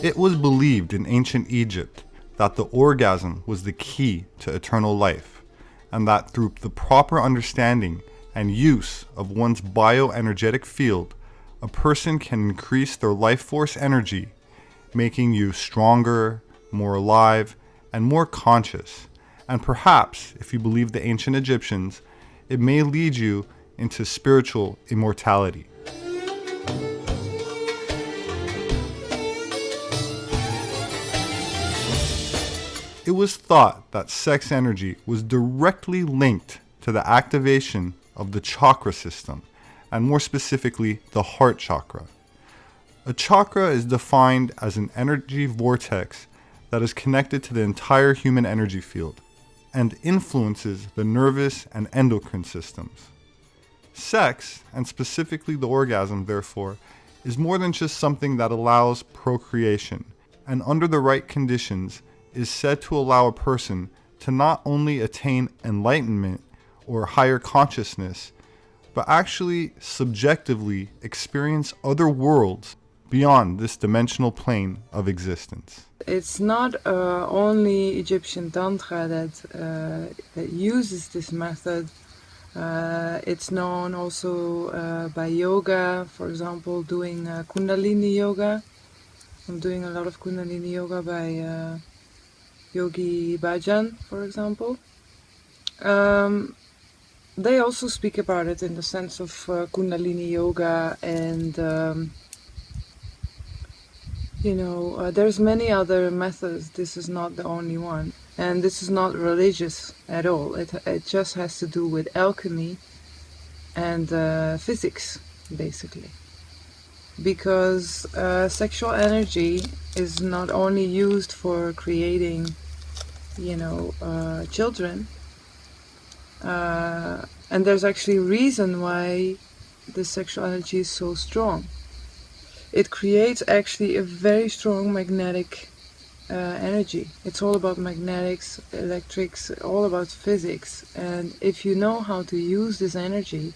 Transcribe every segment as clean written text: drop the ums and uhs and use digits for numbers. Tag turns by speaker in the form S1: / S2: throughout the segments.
S1: It was believed in ancient Egypt that the orgasm was the key to eternal life, and that through the proper understanding and use of one's bioenergetic field, a person can increase their life force energy, making you stronger, more alive, and more conscious. And perhaps, if you believe the ancient Egyptians, it may lead you into spiritual immortality. It was thought that sex energy was directly linked to the activation of the chakra system, and more specifically, the heart chakra. A chakra is defined as an energy vortex that is connected to the entire human energy field and influences the nervous and endocrine systems. Sex, and specifically the orgasm, therefore, is more than just something that allows procreation, and under the right conditions, is said to allow a person to not only attain enlightenment or higher consciousness, but actually subjectively experience other worlds beyond this dimensional plane of existence.
S2: It's not only Egyptian Tantra that uses this method. It's known also by yoga, for example, doing Kundalini yoga. I'm doing a lot of Kundalini yoga by Yogi Bhajan, for example. They also speak about it in the sense of Kundalini yoga, and there's many other methods. This is not the only one, and this is not religious at all. It just has to do with alchemy and physics, basically. Because sexual energy is not only used for creating children, and there's actually a reason why the sexual energy is so strong. It creates actually a very strong magnetic energy. It's all about magnetics, electrics, all about physics, and if you know how to use this energy,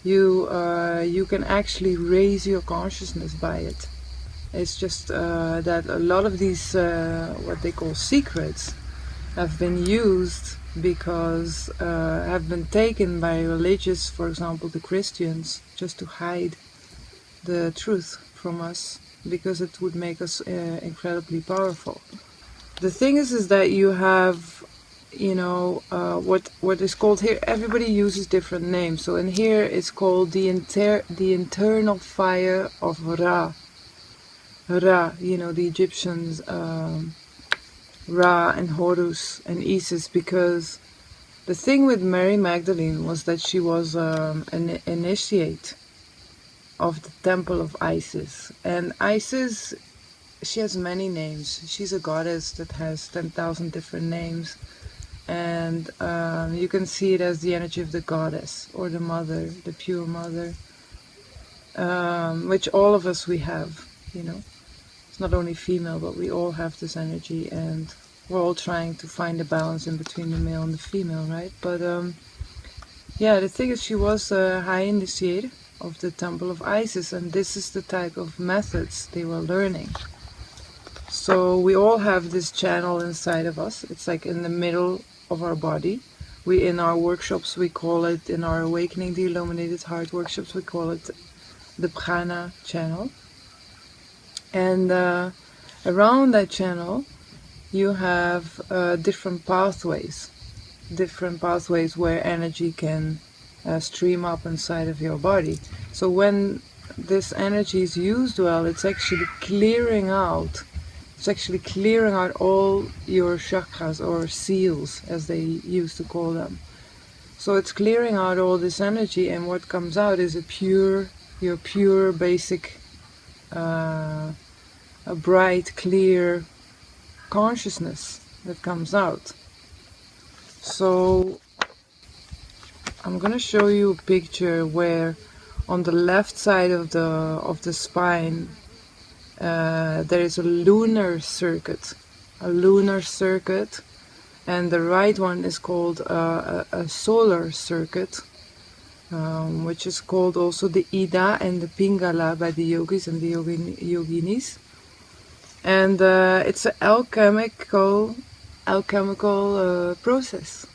S2: you can actually raise your consciousness by it. It's just that a lot of these what they call secrets have been used because have been taken by religious, for example the Christians, just to hide the truth from us, because it would make us incredibly powerful. The thing is that you have what is called here, everybody uses different names. So in here it's called the internal fire of Ra. Ra, the Egyptians, Ra and Horus and Isis, because the thing with Mary Magdalene was that she was an initiate of the temple of Isis. And Isis, she has many names. She's a goddess that has 10,000 different names. And you can see it as the energy of the goddess, or the mother, the pure mother, which all of us we have, It's not only female, but we all have this energy, and we're all trying to find a balance in between the male and the female, right? But the thing is, she was a high initiate of the temple of Isis, and this is the type of methods they were learning. So we all have this channel inside of us. It's like in the middle of our body. In our workshops, we call it, in our Awakening the Illuminated Heart workshops, we call it the prana channel. And around that channel, you have different pathways where energy can stream up inside of your body. So when this energy is used well, it's actually clearing out all your chakras, or seals as they used to call them. So it's clearing out all this energy, and what comes out is your pure basic a bright, clear consciousness that comes out. So I'm gonna show you a picture where on the left side of the spine there is a lunar circuit, and the right one is called a solar circuit, which is called also the Ida and the Pingala by the yogis and the yoginis. And it's an alchemical process.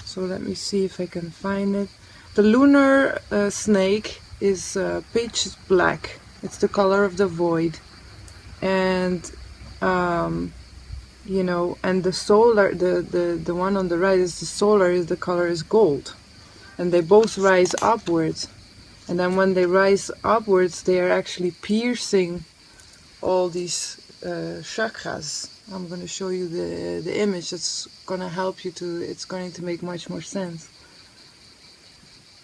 S2: So let me see if I can find it. The lunar snake is pitch black. It's the color of the void, and you know, and the solar, the one on the right is the solar. Is the color is gold, and they both rise upwards. And then when they rise upwards, they are actually piercing all these chakras. I'm going to show you the image. That's going to help you to. It's going to make much more sense.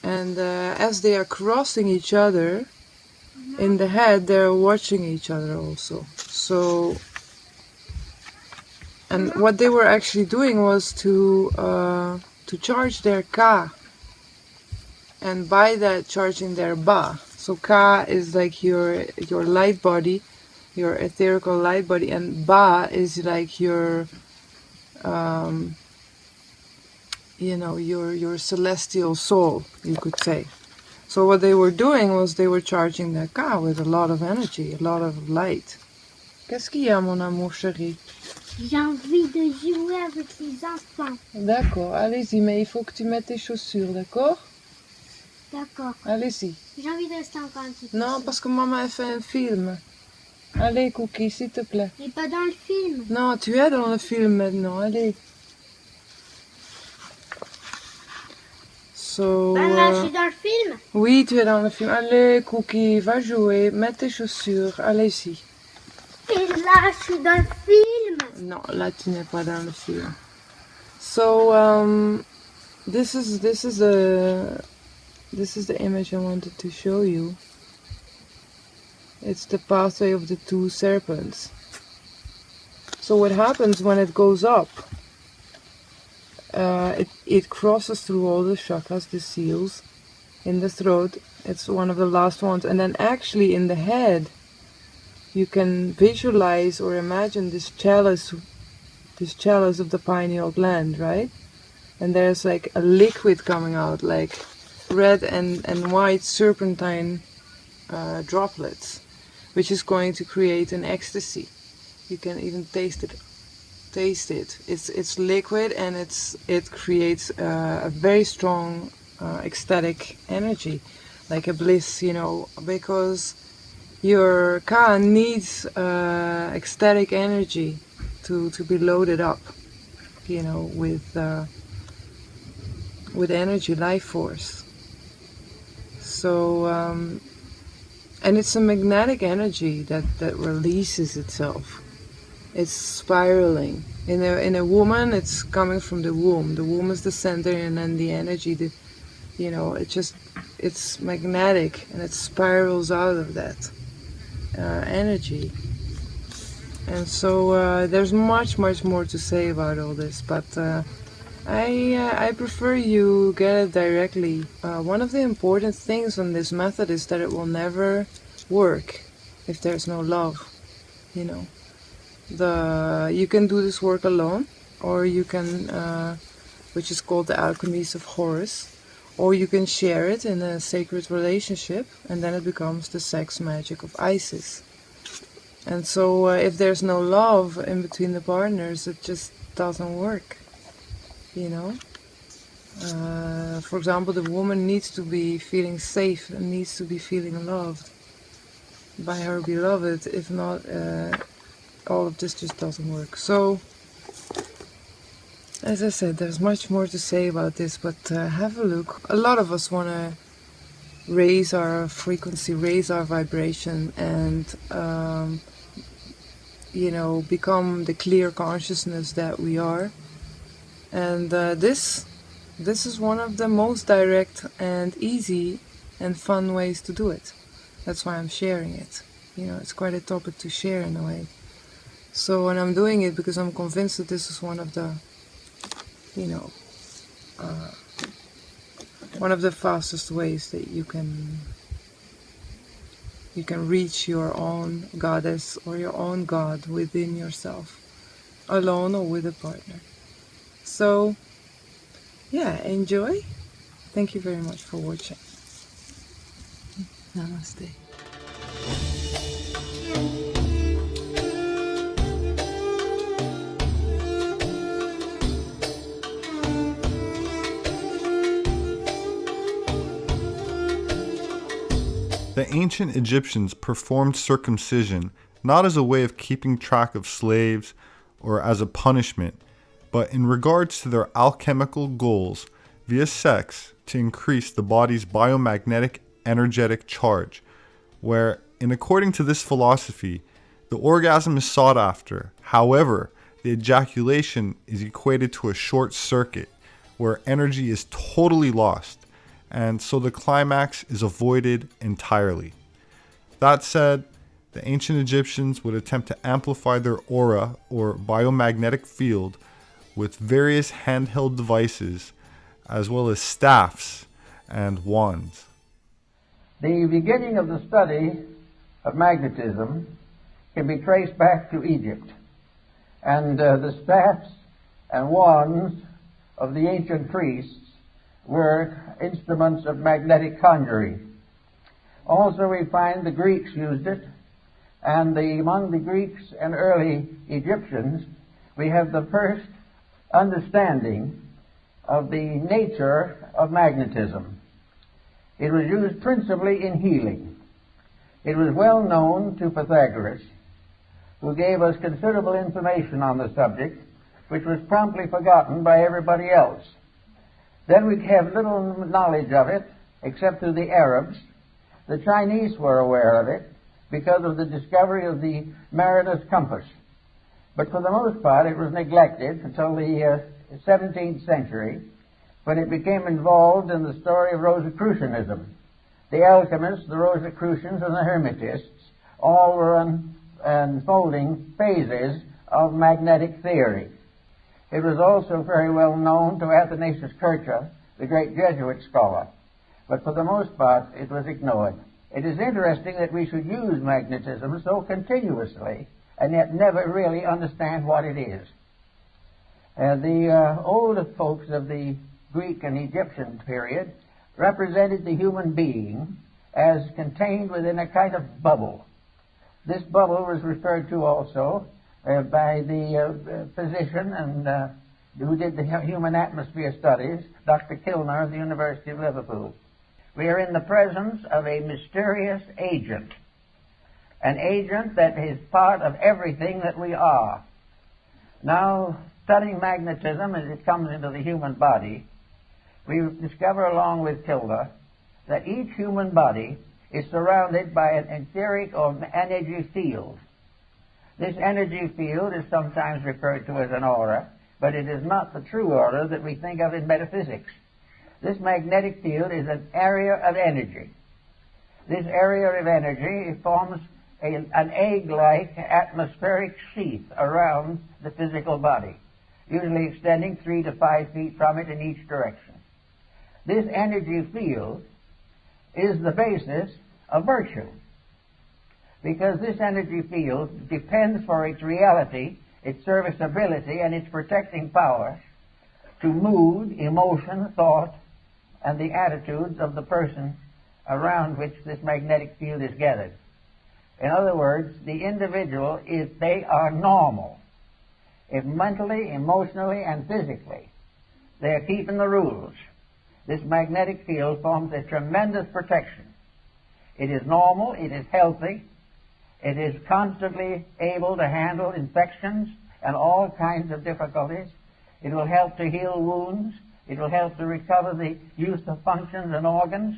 S2: And as they are crossing each other in the head, they're watching each other also. So, and what they were actually doing was to charge their ka, and by that charging their ba. So ka is like your light body, your etherical light body, and ba is like your you know, your celestial soul, you could say. So what they were doing was they were charging their ka with a lot of energy, a lot of light. Qu'est-ce qu'il y a, mon amour chéri?
S3: J'ai envie de jouer avec les enfants.
S2: D'accord, allez-y, mais il faut que tu mettes tes chaussures, d'accord?
S3: D'accord.
S2: Allez-y.
S3: J'ai envie de rester encore un petit peu.
S2: Non, parce que maman a fait un film. Allez, Cookie, s'il te plaît.
S3: Mais pas dans le film.
S2: Non, tu es dans le film maintenant, allez. So,
S3: Ben là, je suis dans le film.
S2: oui, tu es dans le film. Allez, Cookie, va jouer, mets tes chaussures, allez-y.
S3: Et là, je suis dans le film.
S2: Non, là, tu n'es pas dans le film. So, this is the image I wanted to show you. It's the pathway of the two serpents. So what happens when it goes up? It crosses through all the chakras, the seals, in the throat. It's one of the last ones. And then actually in the head, you can visualize or imagine this chalice of the pineal gland, right? And there's like a liquid coming out, like red and white serpentine droplets, which is going to create an ecstasy. You can even taste it. It's liquid, and it creates a very strong ecstatic energy, like a bliss, you know, because your ka needs ecstatic energy to be loaded up, you know, with energy, life force. So and it's a magnetic energy that releases itself. It's spiraling. In a woman, it's coming from the womb. The womb is the center, and then the energy, you know, it's magnetic, and it spirals out of that energy. And so there's much more to say about all this, but I prefer you get it directly. One of the important things on this method is that it will never work if there's no love, you know. You can do this work alone, or you can, which is called the alchemies of Horus, or you can share it in a sacred relationship, and then it becomes the sex magic of Isis. And so if there's no love in between the partners, it just doesn't work, you know. For example, the woman needs to be feeling safe and needs to be feeling loved by her beloved. If not, all of this just doesn't work. So, as I said, there's much more to say about this, but have a look. A lot of us want to raise our frequency, raise our vibration, and you know, become the clear consciousness that we are. And this is one of the most direct and easy and fun ways to do it. That's why I'm sharing it. You know, it's quite a topic to share in a way. So, and I'm doing it because I'm convinced that this is one of the, you know, one of the fastest ways that you can reach your own goddess or your own god within yourself, alone or with a partner. So, yeah, enjoy. Thank you very much for watching. Namaste.
S1: The ancient Egyptians performed circumcision not as a way of keeping track of slaves or as a punishment, but in regards to their alchemical goals via sex to increase the body's biomagnetic energetic charge, where, in according to this philosophy, the orgasm is sought after. However, the ejaculation is equated to a short circuit where energy is totally lost, and so the climax is avoided entirely. That said, the ancient Egyptians would attempt to amplify their aura or biomagnetic field with various handheld devices, as well as staffs and wands.
S4: The beginning of the study of magnetism can be traced back to Egypt, and the staffs and wands of the ancient priests were instruments of magnetic conjuring. Also, we find the Greeks used it, and among the Greeks and early Egyptians, we have the first understanding of the nature of magnetism. It was used principally in healing. It was well known to Pythagoras, who gave us considerable information on the subject, which was promptly forgotten by everybody else. Then we have little knowledge of it, except through the Arabs. The Chinese were aware of it because of the discovery of the mariner's compass. But for the most part, it was neglected until the 17th century, when it became involved in the story of Rosicrucianism. The alchemists, the Rosicrucians, and the Hermetists all were unfolding phases of magnetic theory. It was also very well known to Athanasius Kircher, the great Jesuit scholar, but for the most part it was ignored. It is interesting that we should use magnetism so continuously and yet never really understand what it is. The older folks of the Greek and Egyptian period represented the human being as contained within a kind of bubble. This bubble was referred to also by the physician and who did the human atmosphere studies, Dr. Kilner of the University of Liverpool. We are in the presence of a mysterious agent, an agent that is part of everything that we are. Now, studying magnetism as it comes into the human body, we discover along with Kilner that each human body is surrounded by an etheric or energy field. This energy field is sometimes referred to as an aura, but it is not the true aura that we think of in metaphysics. This magnetic field is an area of energy. This area of energy forms an egg-like atmospheric sheath around the physical body, usually extending 3 to 5 feet from it in each direction. This energy field is the basis of virtue, because this energy field depends for its reality, its serviceability, and its protecting power to mood, emotion, thought, and the attitudes of the person around which this magnetic field is gathered. In other words, the individual, if they are normal, if mentally, emotionally, and physically they are keeping the rules, this magnetic field forms a tremendous protection. It is normal, it is healthy, it is constantly able to handle infections and all kinds of difficulties. It will help to heal wounds. It will help to recover the use of functions and organs.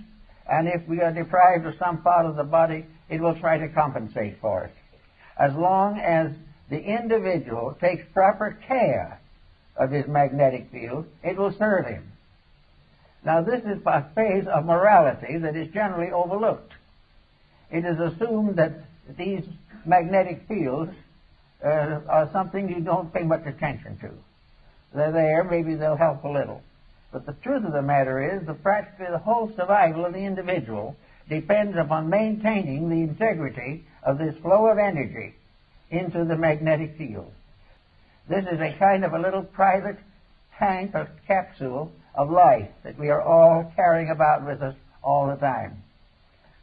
S4: And if we are deprived of some part of the body, it will try to compensate for it. As long as the individual takes proper care of his magnetic field, it will serve him. Now, this is a phase of morality that is generally overlooked. It is assumed that these magnetic fields are something you don't pay much attention to. They're there, maybe they'll help a little. But the truth of the matter is that practically the whole survival of the individual depends upon maintaining the integrity of this flow of energy into the magnetic field. This is a kind of a little private tank or capsule of life that we are all carrying about with us all the time.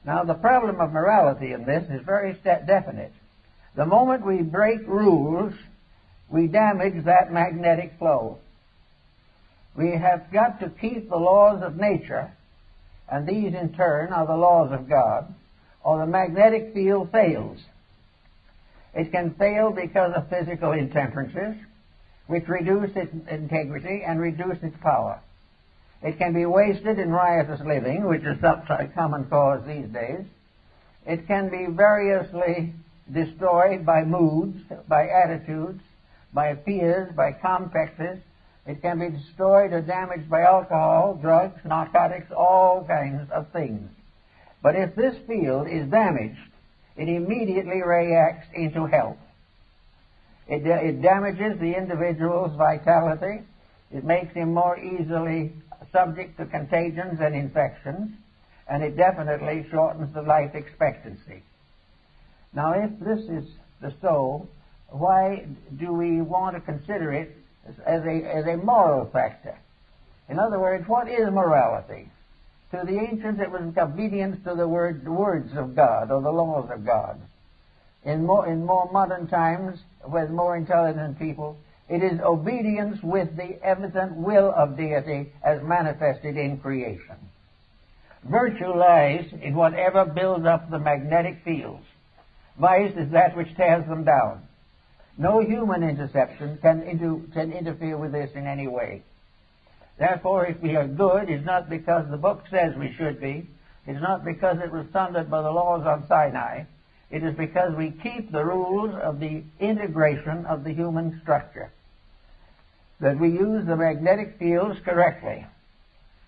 S4: Now, the problem of morality in this is very definite. The moment we break rules, we damage that magnetic flow. We have got to keep the laws of nature, and these in turn are the laws of God, or the magnetic field fails. It can fail because of physical intemperances, which reduce its integrity and reduce its power. It can be wasted in riotous living, which is a common cause these days. It can be variously destroyed by moods, by attitudes, by fears, by complexes. It can be destroyed or damaged by alcohol, drugs, narcotics, all kinds of things. But if this field is damaged, it immediately reacts into health. It damages the individual's vitality. It makes him more easily subject to contagions and infections, and it definitely shortens the life expectancy. Now, if this is so, why do we want to consider it as a moral factor? In other words, what is morality? To the ancients, it was obedience to the words of God, or the laws of God. In more modern times, with more intelligent people, it is obedience with the evident will of deity as manifested in creation. Virtue lies in whatever builds up the magnetic fields. Vice is that which tears them down. No human interception can interfere with this in any way. Therefore, if we are good, it's not because the book says we should be. It's not because it was thundered by the laws on Sinai. It is because we keep the rules of the integration of the human structure. That we use the magnetic fields correctly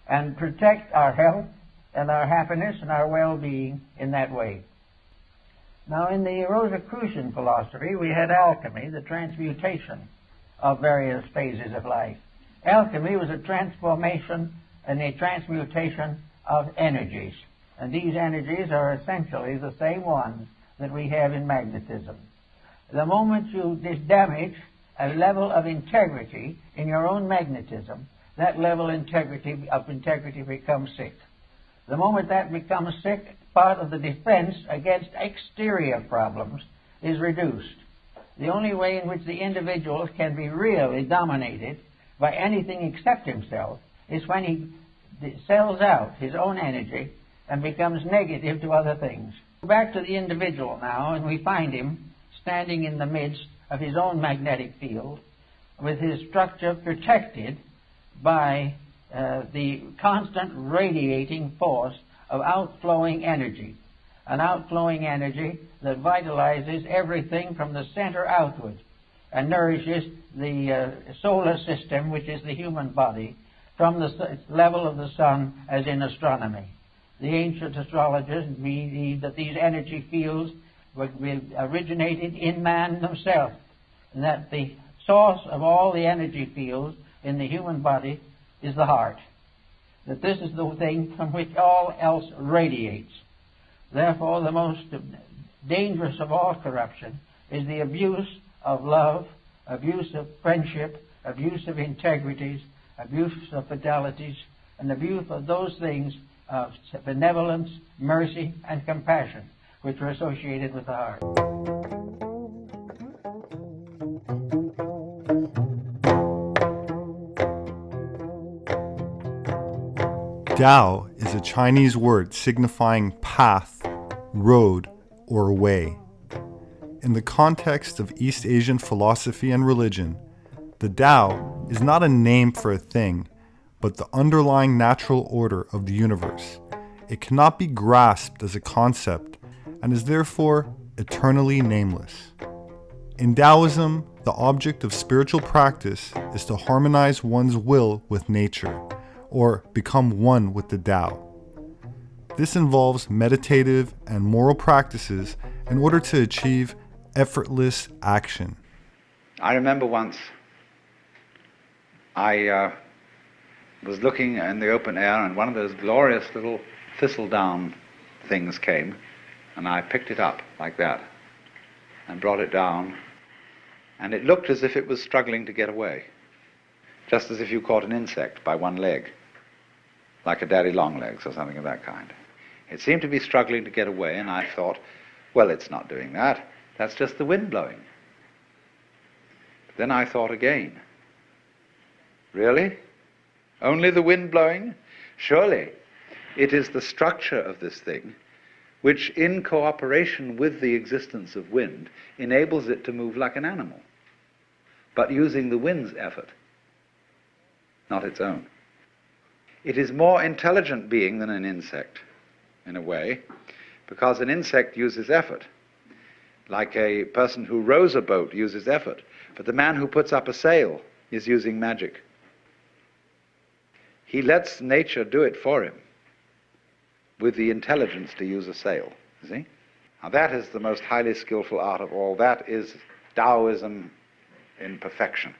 S4: and protect our health and our happiness and our well-being in that way. Now, in the Rosicrucian philosophy, we had alchemy, the transmutation of various phases of life. Alchemy was a transformation and a transmutation of energies. And these energies are essentially the same ones that we have in magnetism. The moment you damage a level of integrity in your own magnetism, that level of integrity becomes sick. The moment that becomes sick, part of the defense against exterior problems is reduced. The only way in which the individual can be really dominated by anything except himself is when he sells out his own energy and becomes negative to other things. Back to the individual now, and we find him standing in the midst of his own magnetic field with his structure protected by the constant radiating force of outflowing energy, an outflowing energy that vitalizes everything from the center outward and nourishes the solar system, which is the human body, from the level of the sun, as in astronomy. The ancient astrologers believed that these energy fields originated in man himself, and that the source of all the energy fields in the human body is the heart. That this is the thing from which all else radiates. Therefore, the most dangerous of all corruption is the abuse of love, abuse of friendship, abuse of integrities, abuse of fidelities, and abuse of those things of benevolence, mercy, and compassion which are associated with the heart.
S1: Tao is a Chinese word signifying path, road, or way. In the context of East Asian philosophy and religion, the Tao is not a name for a thing, but the underlying natural order of the universe. It cannot be grasped as a concept and is therefore eternally nameless. In Taoism, the object of spiritual practice is to harmonize one's will with nature, or become one with the Tao. This involves meditative and moral practices in order to achieve effortless action.
S5: I remember once I was looking in the open air and one of those glorious little thistledown things came, and I picked it up like that and brought it down, and it looked as if it was struggling to get away, just as if you caught an insect by one leg, like a daddy long legs or something of that kind. It seemed to be struggling to get away, and I thought, well, it's not doing that. That's just the wind blowing. But then I thought again, really? Only the wind blowing? Surely it is the structure of this thing which in cooperation with the existence of wind enables it to move like an animal, but using the wind's effort, not its own. It is more intelligent being than an insect, in a way, because an insect uses effort. Like a person who rows a boat uses effort, but the man who puts up a sail is using magic. He lets nature do it for him with the intelligence to use a sail, you see? Now that is the most highly skillful art of all. That is Taoism in perfection.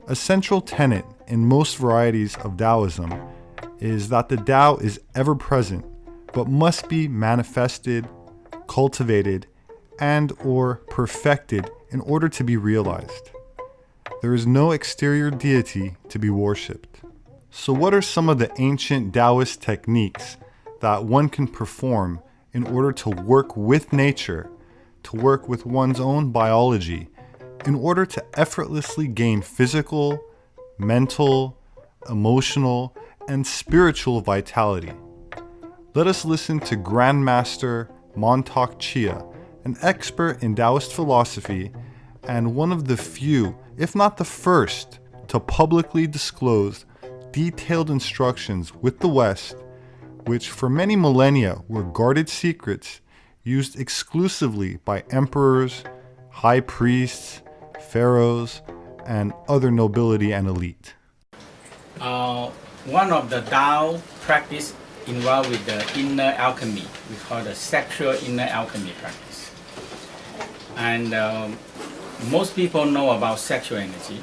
S1: A central tenet in most varieties of Taoism is that the Tao is ever present, but must be manifested, cultivated, and or perfected in order to be realized. There is no exterior deity to be worshipped. So what are some of the ancient Taoist techniques that one can perform in order to work with nature, to work with one's own biology, in order to effortlessly gain physical, mental, emotional, and spiritual vitality? Let us listen to Grandmaster Montauk Chia, an expert in Taoist philosophy and one of the few, if not the first, to publicly disclose detailed instructions with the West, which for many millennia were guarded secrets used exclusively by emperors, high priests, pharaohs, and other nobility and elite.
S6: One of the Tao practice involved with the inner alchemy, we call the sexual inner alchemy practice. And most people know about sexual energy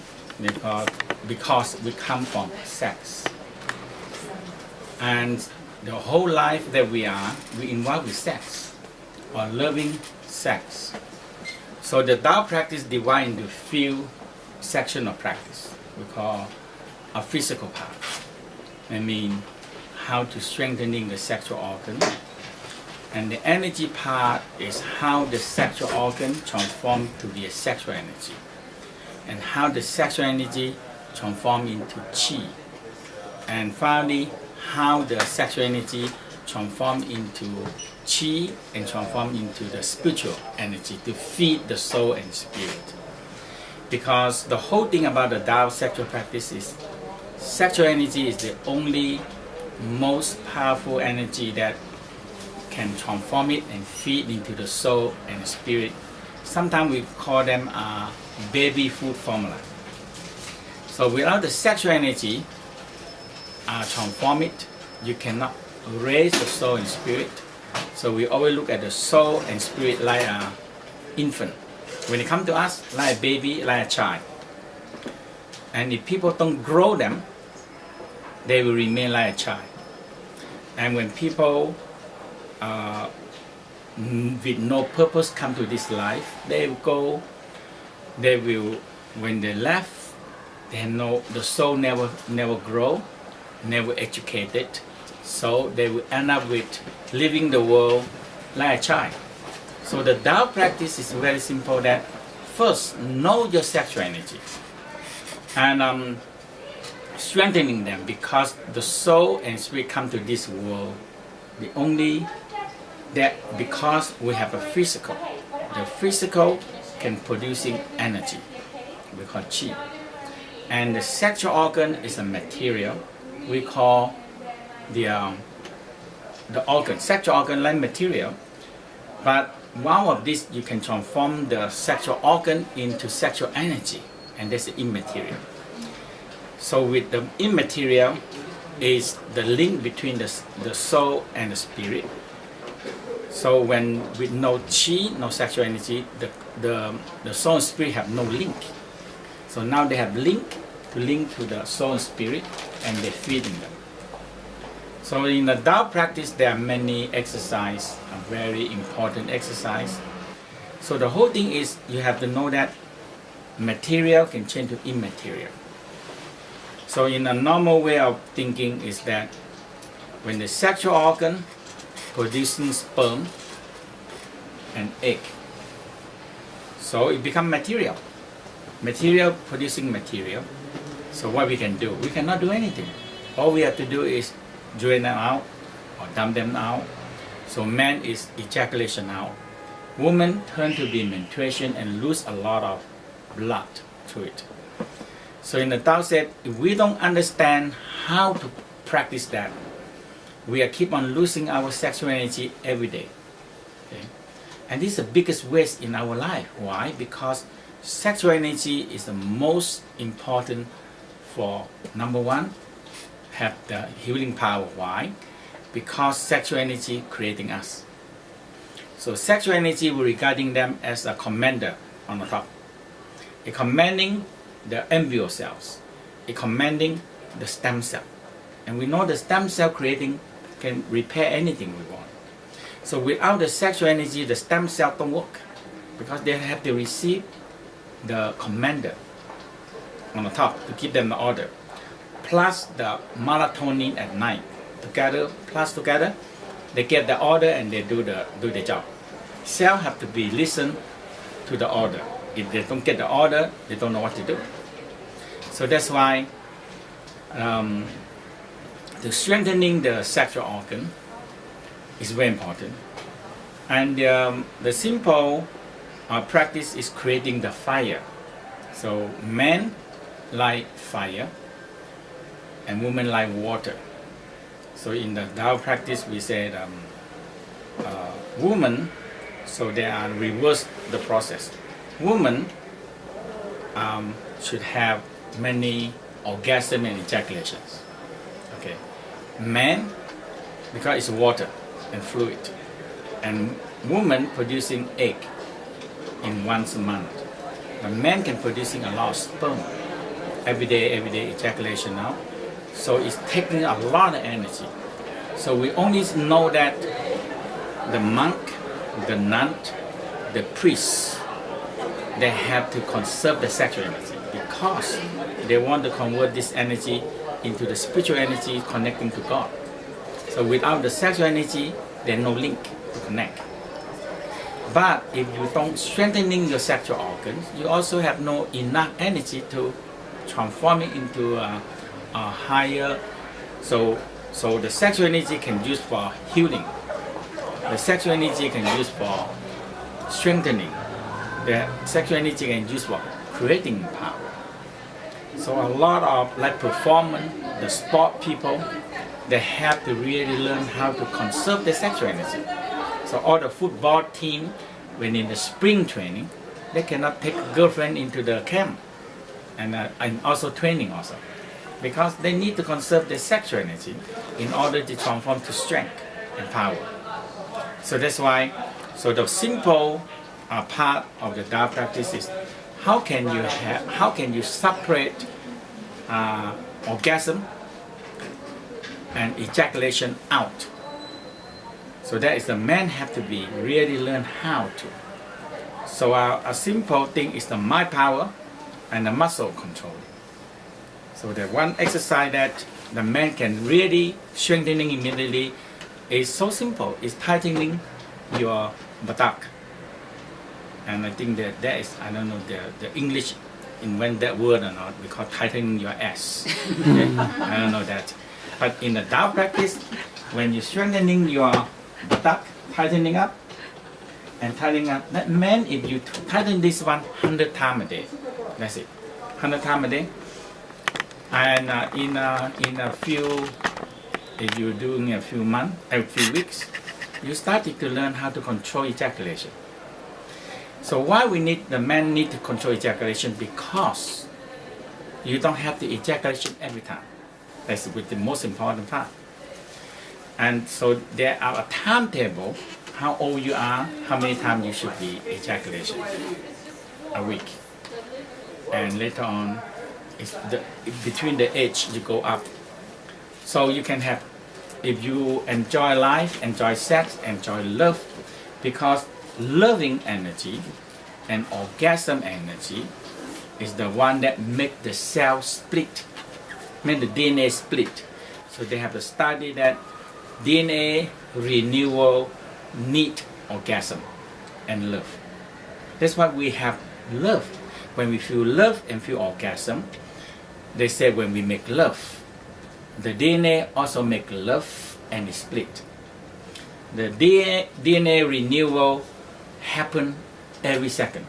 S6: because we come from sex. And the whole life that we involved with sex, or loving sex. So the Tao practice divides into few sections of practice we call a physical part. I mean, how to strengthening the sexual organ. And the energy part is how the sexual organ transforms to be a sexual energy. And how the sexual energy transforms into chi. And finally, how the sexual energy transforms into chi and transform into the spiritual energy to feed the soul and spirit. Because the whole thing about the Tao sexual practice is sexual energy is the only most powerful energy that can transform it and feed into the soul and spirit. Sometimes we call them a baby food formula. So without the sexual energy transform it, you cannot raise the soul and spirit. So we always look at the soul and spirit like an infant. When it comes to us, like a baby, like a child. And if people don't grow them, they will remain like a child. And when people with no purpose come to this life, when they left, the soul never grow, never educated. So they will end up with living the world like a child. So the Tao practice is very simple that first know your sexual energy and strengthening them, because the soul and spirit come to this world because we have a physical. The physical can producing energy, we call chi. And the sexual organ is a material, we call the organ, sexual organ like material. But one of these, you can transform the sexual organ into sexual energy, and that's the immaterial. So with the immaterial is the link between the soul and the spirit. So when with no chi, no sexual energy, the soul and spirit have no link. So now they have link to the soul and spirit, and they're feeding them. So in the Tao practice, there are many exercises, a very important exercise. So the whole thing is you have to know that material can change to immaterial. So in a normal way of thinking is that when the sexual organ producing sperm and egg, so it becomes material. material producing material. So what we can do? We cannot do anything. All we have to do is drain them out or dump them out. So man is ejaculation out. Woman turn to be menstruation and lose a lot of blood through it. So in the Tao said, if we don't understand how to practice that, we are keep on losing our sexual energy every day. Okay? And this is the biggest waste in our life. Why? Because sexual energy is the most important for, number one, have the healing power. Why? Because sexual energy creating us. So sexual energy, we're regarding them as a commander on the top. It commanding the embryo cells. It commanding the stem cell. And we know the stem cell creating can repair anything we want. So without the sexual energy, the stem cell don't work, because they have to receive the commander on the top to keep them in order, plus the melatonin at night. Together, they get the order and they do the job. Cells have to be listen to the order. If they don't get the order, they don't know what to do. So that's why the strengthening the sexual organ is very important. And the simple practice is creating the fire. So men like fire and women like water. So in the Tao practice we said women, so they are reverse the process. Women should have many orgasm and ejaculations. Okay. Men, because it's water and fluid, and woman producing egg in once a month. The man can producing a lot of sperm every day ejaculation now. So it's taking a lot of energy. So we only know that the monk, the nun, the priest, they have to conserve the sexual energy because they want to convert this energy into the spiritual energy connecting to God. So without the sexual energy, there's no link to connect. But if you don't strengthening your sexual organs, you also have no enough energy to transform it into a higher. So the sexual energy can use for healing. The sexual energy can use for strengthening. The sexual energy can use for creating power. So a lot of like performance, the sport people, they have to really learn how to conserve their sexual energy. So all the football team, when in the spring training, they cannot take a girlfriend into the camp, and also training also, because they need to conserve their sexual energy in order to transform to strength and power. So that's why, so the simple part of the Tao practice is how can you separate orgasm and ejaculation out. So that is the man have to be really learn how to. So a simple thing is the mind power and the muscle control. So the one exercise that the man can really strengthening immediately is so simple. It's tightening your buttock. And I think that is, I don't know the English invent that word or not, because tightening your ass. Okay? I don't know that. But in the Tao practice, when you're strengthening your buttock, tightening up, and tightening up, that means if you tighten this one 100 times a day, that's it, 100 times a day. And in a few, if you're doing a few months, a few weeks, you started to learn how to control ejaculation. So why the men need to control ejaculation? Because you don't have the ejaculation every time. That's the most important part. And so there are a timetable, how old you are, how many times you should be ejaculation a week. And later on, it's between the age you go up. So you can have, if you enjoy life, enjoy sex, enjoy love, because loving energy and orgasm energy is the one that make the cell split, make the DNA split. So they have to study that DNA renewal need orgasm and love. That's why we have love. when we feel love and feel orgasm, they say when we make love, the DNA also make love and is split. The DNA renewal happen every second.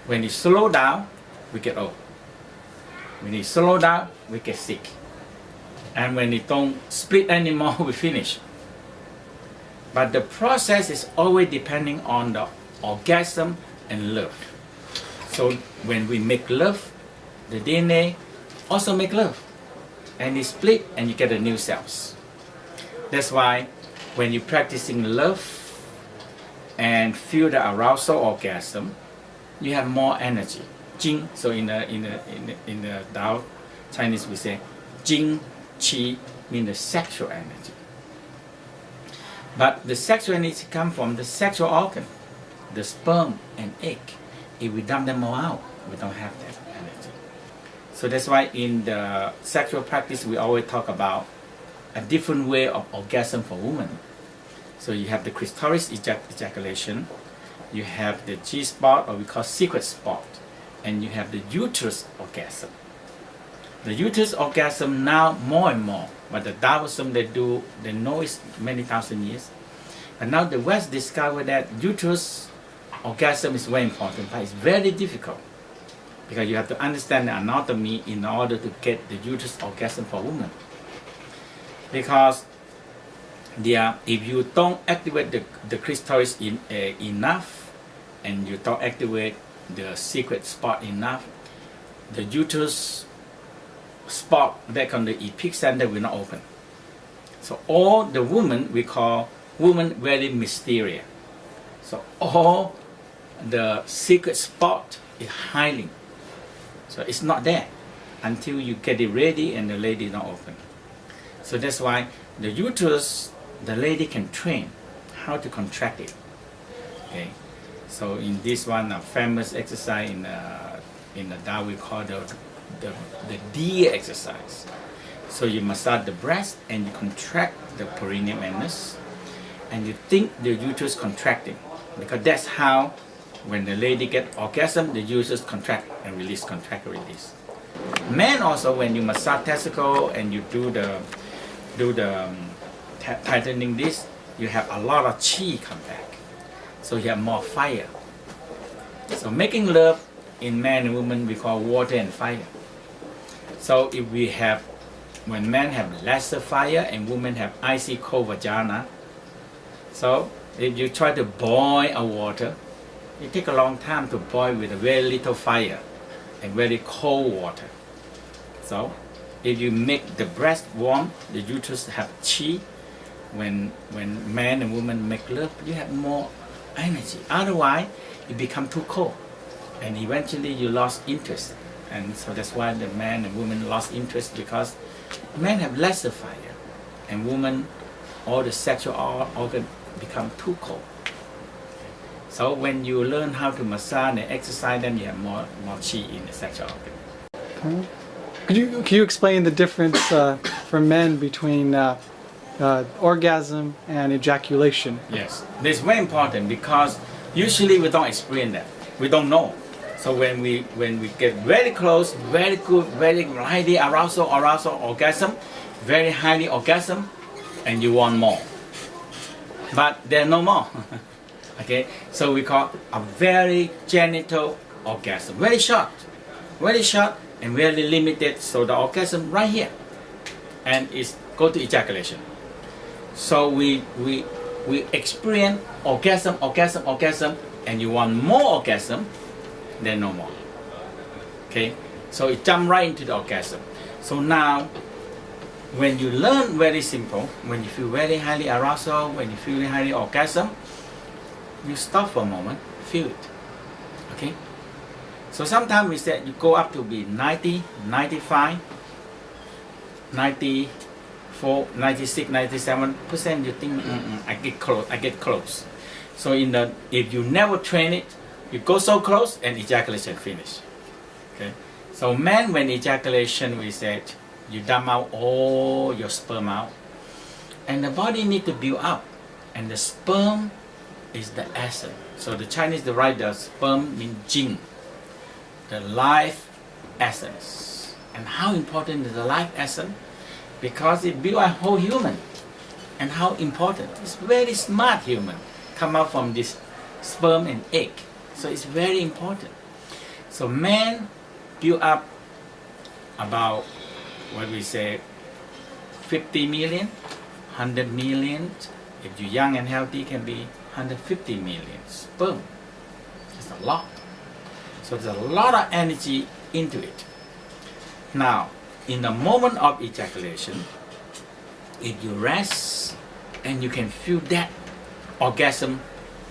S6: When it slow down, we get old. When it slow down, we get sick. And when it don't split anymore, we finish. But the process is always depending on the orgasm and love. So when we make love, the DNA also make love. And it split and you get the new cells. That's why when you're practicing love and feel the arousal orgasm, you have more energy. Jing. So in the Tao Chinese we say Jing Qi means the sexual energy. But the sexual energy comes from the sexual organ, the sperm and egg. If we dump them all out, we don't have that energy. So that's why in the sexual practice we always talk about a different way of orgasm for women. So you have the clitoris ejaculation, you have the G-spot, or we call secret spot, and you have the uterus orgasm. The uterus orgasm now more and more, but the Taoism they know it many thousand years. And now the West discovered that uterus orgasm is very important, but it's very difficult because you have to understand the anatomy in order to get the uterus orgasm for women. Because if you don't activate the clitoris enough, and you don't activate the secret spot enough, the uterus spot back on the epicenter will not open. So all the women, we call women very mysterious. So all the secret spot is hiding. So it's not there until you get it ready and the lady not open. So that's why the uterus, the lady can train how to contract it. Okay. So in this one, a famous exercise in the Tao we call the D exercise. So you massage the breast and you contract the perineum annus, and you think the uterus contracting, because that's how when the lady get orgasm, the uterus contract and release, contract and release. Men also, when you massage testicle and you do the tightening this, you have a lot of qi come back. So you have more fire. So making love in man and woman we call water and fire. So if we have, when men have lesser fire and women have icy cold vagina, so if you try to boil a water, it takes a long time to boil with a very little fire and very cold water. So if you make the breast warm, the uterus have qi. When man and woman make love, you have more energy. Otherwise, it become too cold, and eventually you lost interest. And so that's why the man and woman lost interest, because men have lesser fire, and women, all the sexual organ become too cold. So when you learn how to massage and exercise, then you have more qi in the sexual organ.
S7: Okay. Could you explain the difference for men between orgasm and ejaculation?
S6: Yes, this is very important because usually we don't experience that. We don't know. So when we get very close, very good, very highly arousal, orgasm, very highly orgasm, and you want more. But there's no more. Okay, so we call a very genital orgasm, very short and very limited. So the orgasm right here, and it's go to ejaculation. So we experience orgasm, and you want more orgasm, then no more. Okay, so it jump right into the orgasm. So now, when you learn very simple, when you feel very highly arousal, when you feel very highly orgasm, you stop for a moment, feel it. Okay. So sometimes we said you go up to be 90, 95, 94, 96, 97%. You think I get close. So if you never train it, you go so close and ejaculation finish. Okay. So men, when ejaculation, we said you dump out all your sperm out, and the body need to build up, and the sperm is the essence. So the Chinese write the sperm means jing. the life essence. And how important is the life essence? Because it builds a whole human. And how important? It's very smart human. Come out from this sperm and egg. So it's very important. So man build up about, what we say, 50 million, 100 million. If you're young and healthy, can be 150 million sperm. It's a lot. So there's a lot of energy into it. Now, in the moment of ejaculation, if you rest and you can feel that orgasm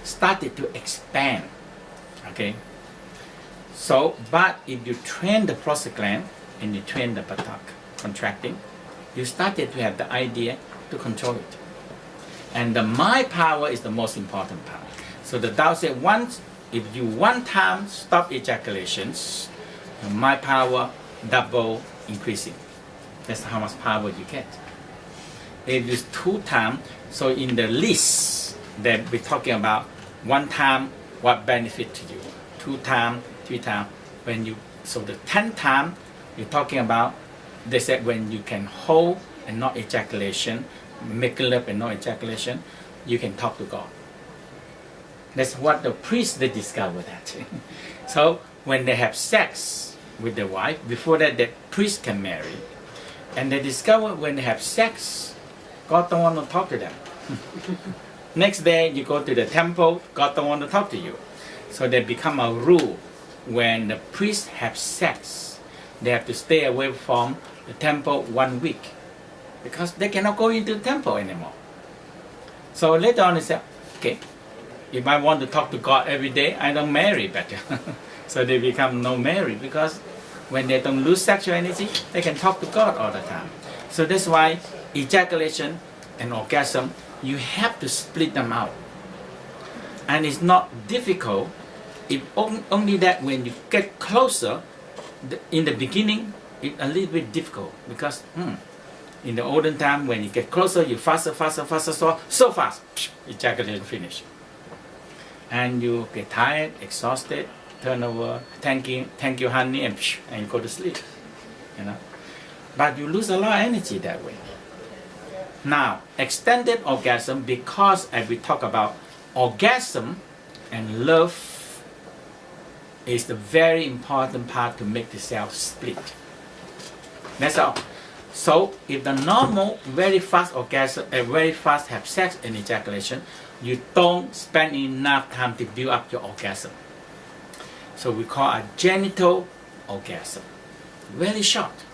S6: started to expand, okay? So, but if you train the prostate gland and you train the buttock contracting, you started to have the idea to control it. And the mind power is the most important part. So the Tao said, once, if you one time stop ejaculations, your mind power double increasing. That's how much power you get. If it's 2 times, so in the list that we're talking about, 1 time, what benefit to you? 2 times, 3 times. When you, so the 10 times, you're talking about, they said when you can hold and not ejaculation, make love and not ejaculation, you can talk to God. That's what the priests, they discovered that. So when they have sex with their wife, before that, the priest can marry. And they discover when they have sex, God don't want to talk to them. Next day, you go to the temple, God don't want to talk to you. So they become a rule. When the priests have sex, they have to stay away from the temple 1 week, because they cannot go into the temple anymore. So later on they say, okay, if I want to talk to God every day, I don't marry better. So they become no marry, because when they don't lose sexual energy, they can talk to God all the time. So that's why ejaculation and orgasm, you have to split them out. And it's not difficult. If only that when you get closer, in the beginning, it's a little bit difficult, because in the olden time, when you get closer, you faster, so fast, ejaculation finish. And you get tired, exhausted, turn over, thank you honey, and you go to sleep, you know. But you lose a lot of energy that way. Now, extended orgasm, because as we talk about orgasm and love, is the very important part to make the cell split. That's all. So if the normal very fast orgasm, very fast have sex and ejaculation, you don't spend enough time to build up your orgasm. So we call a genital orgasm. Very short.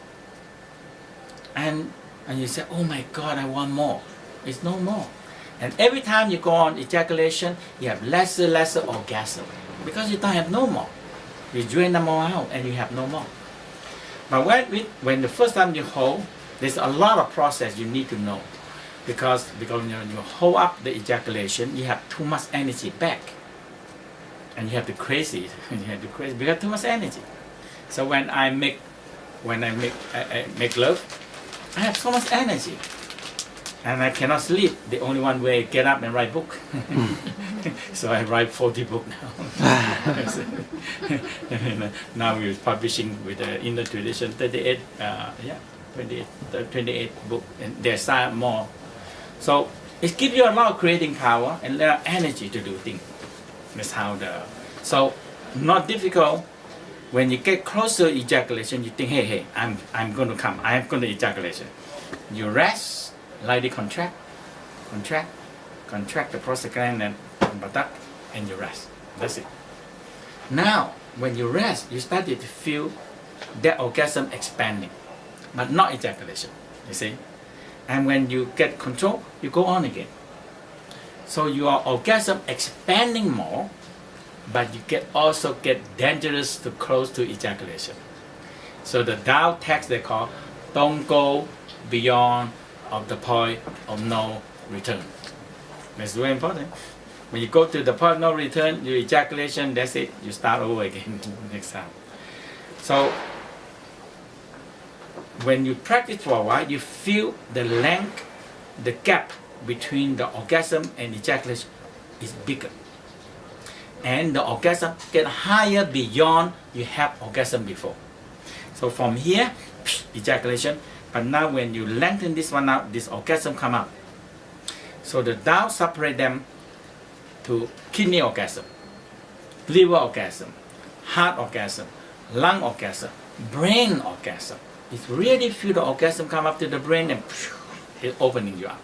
S6: And you say, oh my God, I want more. It's no more. And every time you go on ejaculation, you have lesser orgasm, because you don't have no more. You drain them all out and you have no more. But when the first time you hold, there's a lot of process you need to know, because you hold up the ejaculation, you have too much energy back, and you have to crazy. You have to crazy because too much energy. So when I make love, I have so much energy, and I cannot sleep. The only one way I get up and write book. So I write 40 books now. Now we're publishing with in the tradition 28 book, and there's more. So it gives you a lot of creating power and a lot of energy to do things. That's how so not difficult. When you get closer to ejaculation, you think, hey, I'm going to come. I am going to ejaculation. You rest, lightly contract the prostate gland and buttock, and you rest. That's it. Now, when you rest, you started to feel that orgasm expanding, but not ejaculation. You see, and when you get control, you go on again. So your orgasm expanding more, but you also get dangerous to close to ejaculation. So the Tao text they call, don't go beyond of the point of no return. That's very important. When you go to the point of no return, your ejaculation, that's it. You start over again next time. So when you practice for a while, you feel the length, the gap between the orgasm and ejaculation is bigger. and the orgasm get higher beyond you have orgasm before. So from here, ejaculation, but now when you lengthen this one out, this orgasm come up. So the Tao separate them to kidney orgasm, liver orgasm, heart orgasm, lung orgasm, brain orgasm. It's really feel the orgasm come up to the brain and it's opening you up.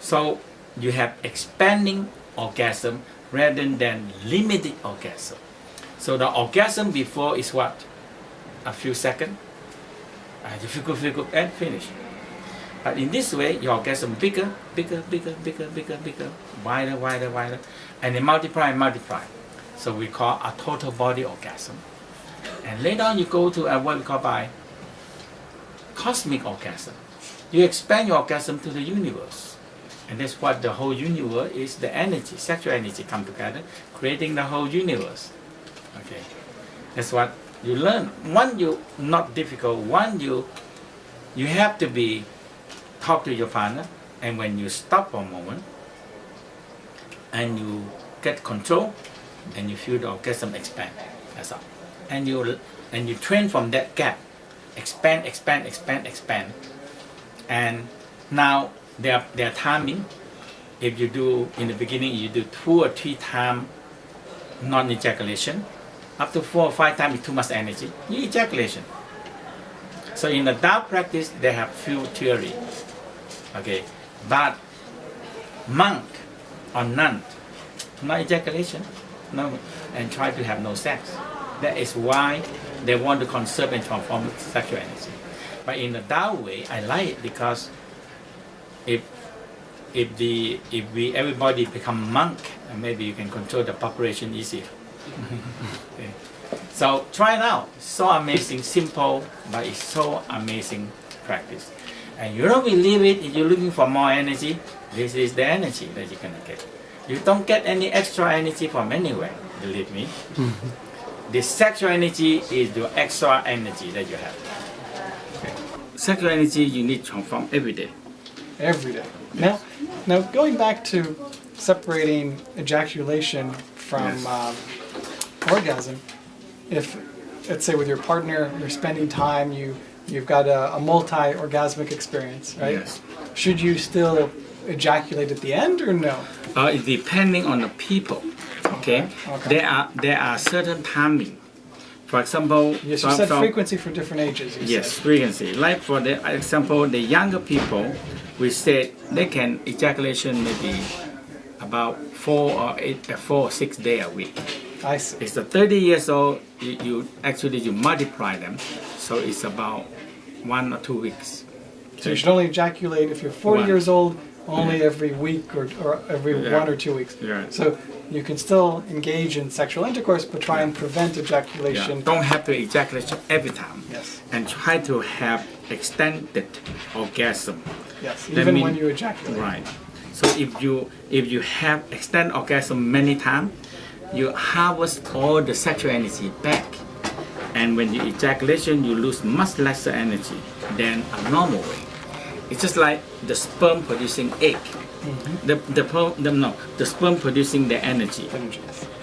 S6: So you have expanding orgasm rather than limited orgasm. So the orgasm before is what? A few seconds. You feel good, and finish. But in this way, your orgasm bigger, wider, and they multiply. So we call a total body orgasm. And later on, you go to what we call by cosmic orgasm. You expand your orgasm to the universe. And that's what the whole universe is, the energy, sexual energy come together, creating the whole universe. Okay, that's what you learn. One, you not difficult. One, you have to be talk to your partner, and when you stop for a moment, and you get control, and you feel the orgasm expand. That's all. And you train from that gap, expand. And now their timing. If you do in the beginning, you do 2 or 3 times non-ejaculation. Up to 4 or 5 times is too much energy. You ejaculation. So in the Tao practice, they have few theory. Okay, but monk or nun, no ejaculation, no, and try to have no sex. That is why they want to conserve and transform sexual energy. But in the Tao way, I like it because if everybody become monk, maybe you can control the population easier. Okay. So try it out. So amazing, simple, but it's so amazing practice. And you don't believe it, if you're looking for more energy, this is the energy that you're gonna get. You don't get any extra energy from anywhere, believe me. The sexual energy is the extra energy that you have. Okay. Sexual energy you need to transform every day.
S7: Every day. Now going back to separating ejaculation from orgasm, if, let's say with your partner, you're spending time, you've got a multi-orgasmic experience, right?
S6: Yes.
S7: Should you still ejaculate at the end or no?
S6: Depending on the people, okay? There are certain timing. For example,
S7: yes, you said frequency for different ages.
S6: Yes, frequency. Like for the example, the younger people, we said they can ejaculation maybe about 4 or 6 days a week.
S7: I see.
S6: It's 30 years old. You multiply them, so it's about 1 or 2 weeks.
S7: So you should only ejaculate if you're 40 years old, only every week or every 1 or 2 weeks.
S6: Yeah.
S7: So you can still engage in sexual intercourse, but try and prevent ejaculation.
S6: Yeah. Don't have to ejaculate every time.
S7: Yes.
S6: And try to have extended orgasm.
S7: Yes, even when you ejaculate.
S6: Right. So if you have extended orgasm many times, you harvest all the sexual energy back. And when you ejaculation, you lose much lesser energy than a normal way. It's just like the sperm producing egg. Mm-hmm. The sperm producing the energy.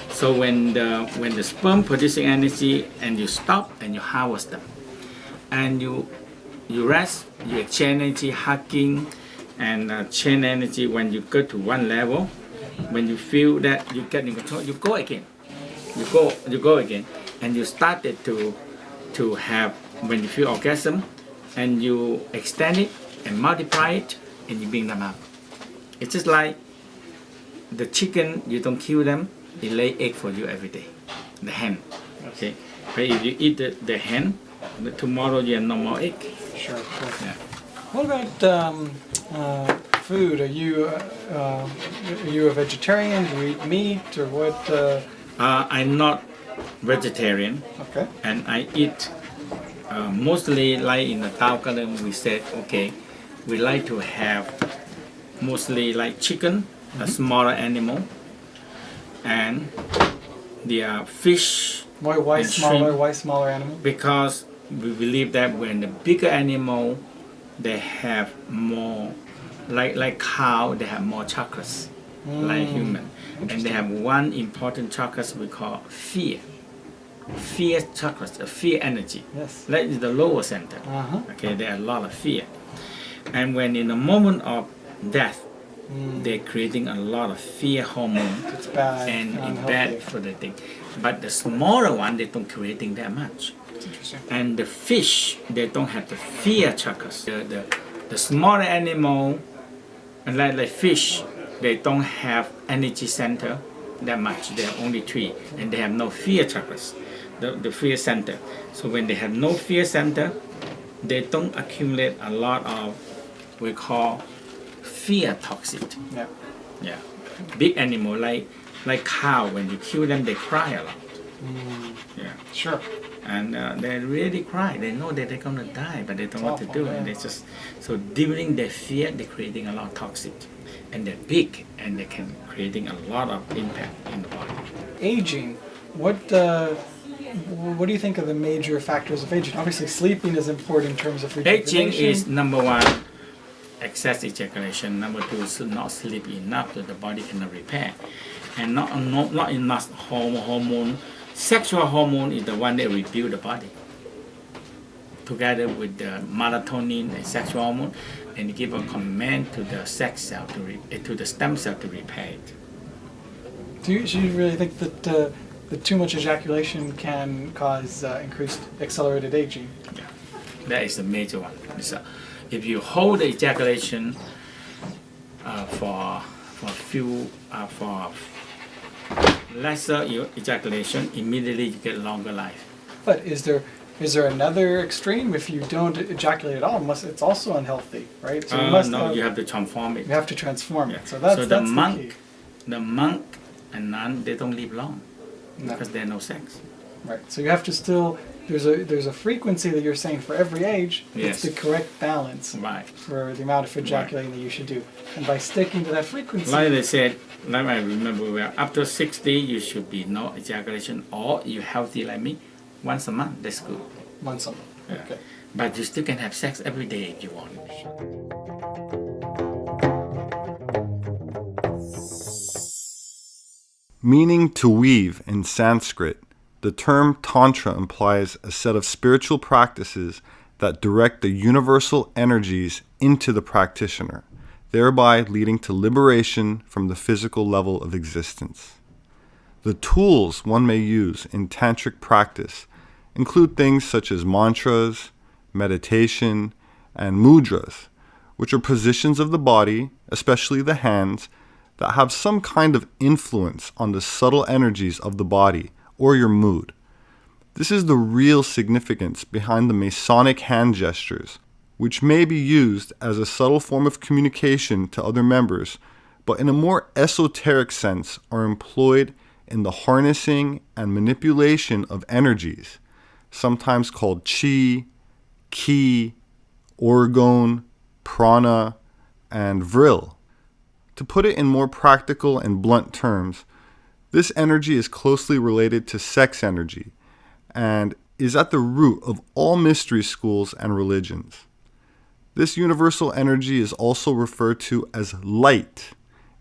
S6: So when the sperm producing energy and you stop and you harvest them, and you rest, you exchange energy, hugging, and chain energy. When you go to one level, when you feel that you get in control, you go again. You go again, and you started to have when you feel orgasm, and you extend it and multiply it, and you bring them up. It's just like the chicken. You don't kill them; they lay egg for you every day. The hen, okay. But if you eat the hen, tomorrow you have no more egg.
S7: Sure.
S6: Yeah.
S7: What about food? Are you a vegetarian? Do you eat meat or what?
S6: I'm not vegetarian.
S7: Okay.
S6: And I eat mostly like in the Tao Kalam we said, okay, we like to have mostly like chicken, a smaller animal, and the fish.
S7: Why smaller animal?
S6: Because we believe that when the bigger animal, they have more, like cow, they have more chakras, like human. And they have one important chakra we call fear. Fear chakras, fear energy.
S7: Yes.
S6: That is the lower center.
S7: Uh-huh.
S6: Okay, there are a lot of fear. And when in the moment of death, they're creating a lot of fear hormone.
S7: It's bad.
S6: And it's
S7: unhealthy.
S6: bad for the thing. But the smaller one, they don't creating that much.
S7: It's interesting.
S6: And the fish, they don't have the fear chakras. The smaller animal, like fish, they don't have energy center that much. They have only 3, and they have no fear chakras, the fear center. So when they have no fear center, they don't accumulate a lot of we call fear toxic.
S7: Yeah.
S6: Yeah, big animal like cow. When you kill them, they cry a lot. Yeah.
S7: Sure.
S6: And they really cry. They know that they're gonna die, but they don't know what to
S7: awful,
S6: do.
S7: yeah.
S6: And they just so during their fear, they're creating a lot of toxic, and they're big, and they can creating a lot of impact in the body.
S7: Aging. What do you think are the major factors of aging? Obviously, sleeping is important in terms of rejuvenation.
S6: Aging is number 1, excess ejaculation. Number 2 is not sleep enough so the body cannot repair, and not enough hormone. Sexual hormone is the one that rebuild the body, together with the melatonin and sexual hormone, and give a command to the sex cell to the stem cell to repair it.
S7: Do you really think that the too much ejaculation can cause increased accelerated aging?
S6: Yeah, that is the major one. So if you hold the ejaculation for lesser ejaculation, immediately you get longer life.
S7: But is there another extreme? If you don't ejaculate at all, it's also unhealthy, right? So
S6: you have to transform it.
S7: You have to transform it. So
S6: the
S7: that's
S6: monk,
S7: the key.
S6: monk and nun, they don't live long
S7: No.
S6: because there's no sex.
S7: Right. So you have to still there's a frequency that you're saying for every age.
S6: Yes.
S7: It's the correct balance
S6: Right.
S7: for the amount of ejaculating that you should do, and by sticking to that frequency.
S6: Like they said, like I remember, well, after 60, you should be no ejaculation, or you healthy like me, once a month. That's good.
S7: Once a month.
S6: Yeah.
S7: Okay.
S6: But you still can have sex every day if you want.
S1: Meaning to weave in Sanskrit, the term Tantra implies a set of spiritual practices that direct the universal energies into the practitioner, thereby leading to liberation from the physical level of existence. The tools one may use in tantric practice include things such as mantras, meditation, and mudras, which are positions of the body, especially the hands, that have some kind of influence on the subtle energies of the body or your mood. This is the real significance behind the Masonic hand gestures, which may be used as a subtle form of communication to other members, but in a more esoteric sense are employed in the harnessing and manipulation of energies, sometimes called chi, ki, orgone, prana, and vril. To put it in more practical and blunt terms, this energy is closely related to sex energy and is at the root of all mystery schools and religions. This universal energy is also referred to as light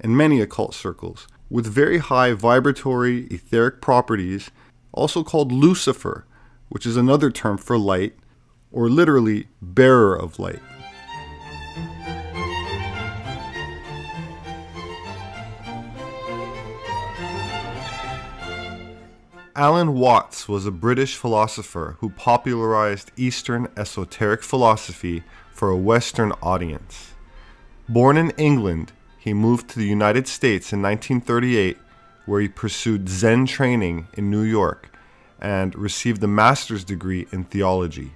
S1: in many occult circles, with very high vibratory etheric properties, also called Lucifer, which is another term for light, or literally bearer of light. Alan Watts was a British philosopher who popularized Eastern esoteric philosophy for a Western audience. Born in England, he moved to the United States in 1938, where he pursued Zen training in New York and received a master's degree in theology.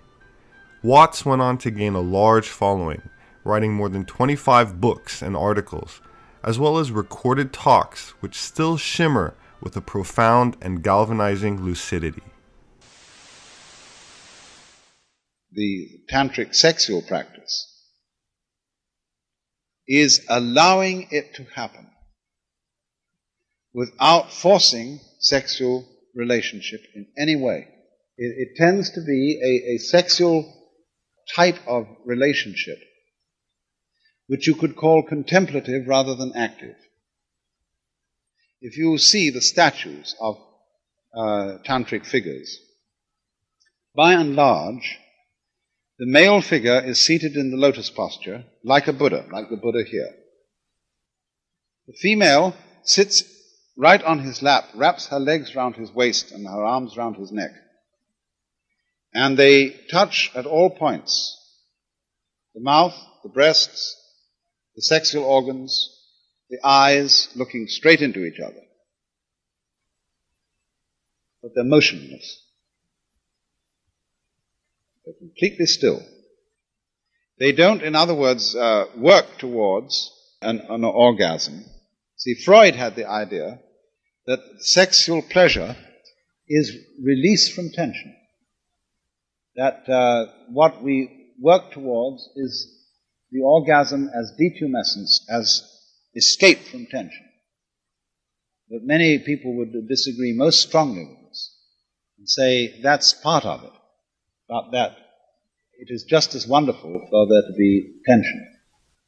S1: Watts went on to gain a large following, writing more than 25 books and articles, as well as recorded talks which still shimmer with a profound and galvanizing lucidity.
S8: The tantric sexual practice is allowing it to happen without forcing sexual relationship in any way. It tends to be a sexual type of relationship which you could call contemplative rather than active. if you see the statues of tantric figures, by and large, the male figure is seated in the lotus posture like a Buddha, like the Buddha here. The female sits right on his lap, wraps her legs round his waist and her arms round his neck. And they touch at all points: the mouth, the breasts, the sexual organs, the eyes, looking straight into each other. But they're motionless. They're completely still. They don't, in other words, work towards an orgasm. See, Freud had the idea that sexual pleasure is release from tension. That what we work towards is the orgasm as detumescence, as escape from tension. But many people would disagree most strongly with this and say that's part of it, but that it is just as wonderful for there to be tension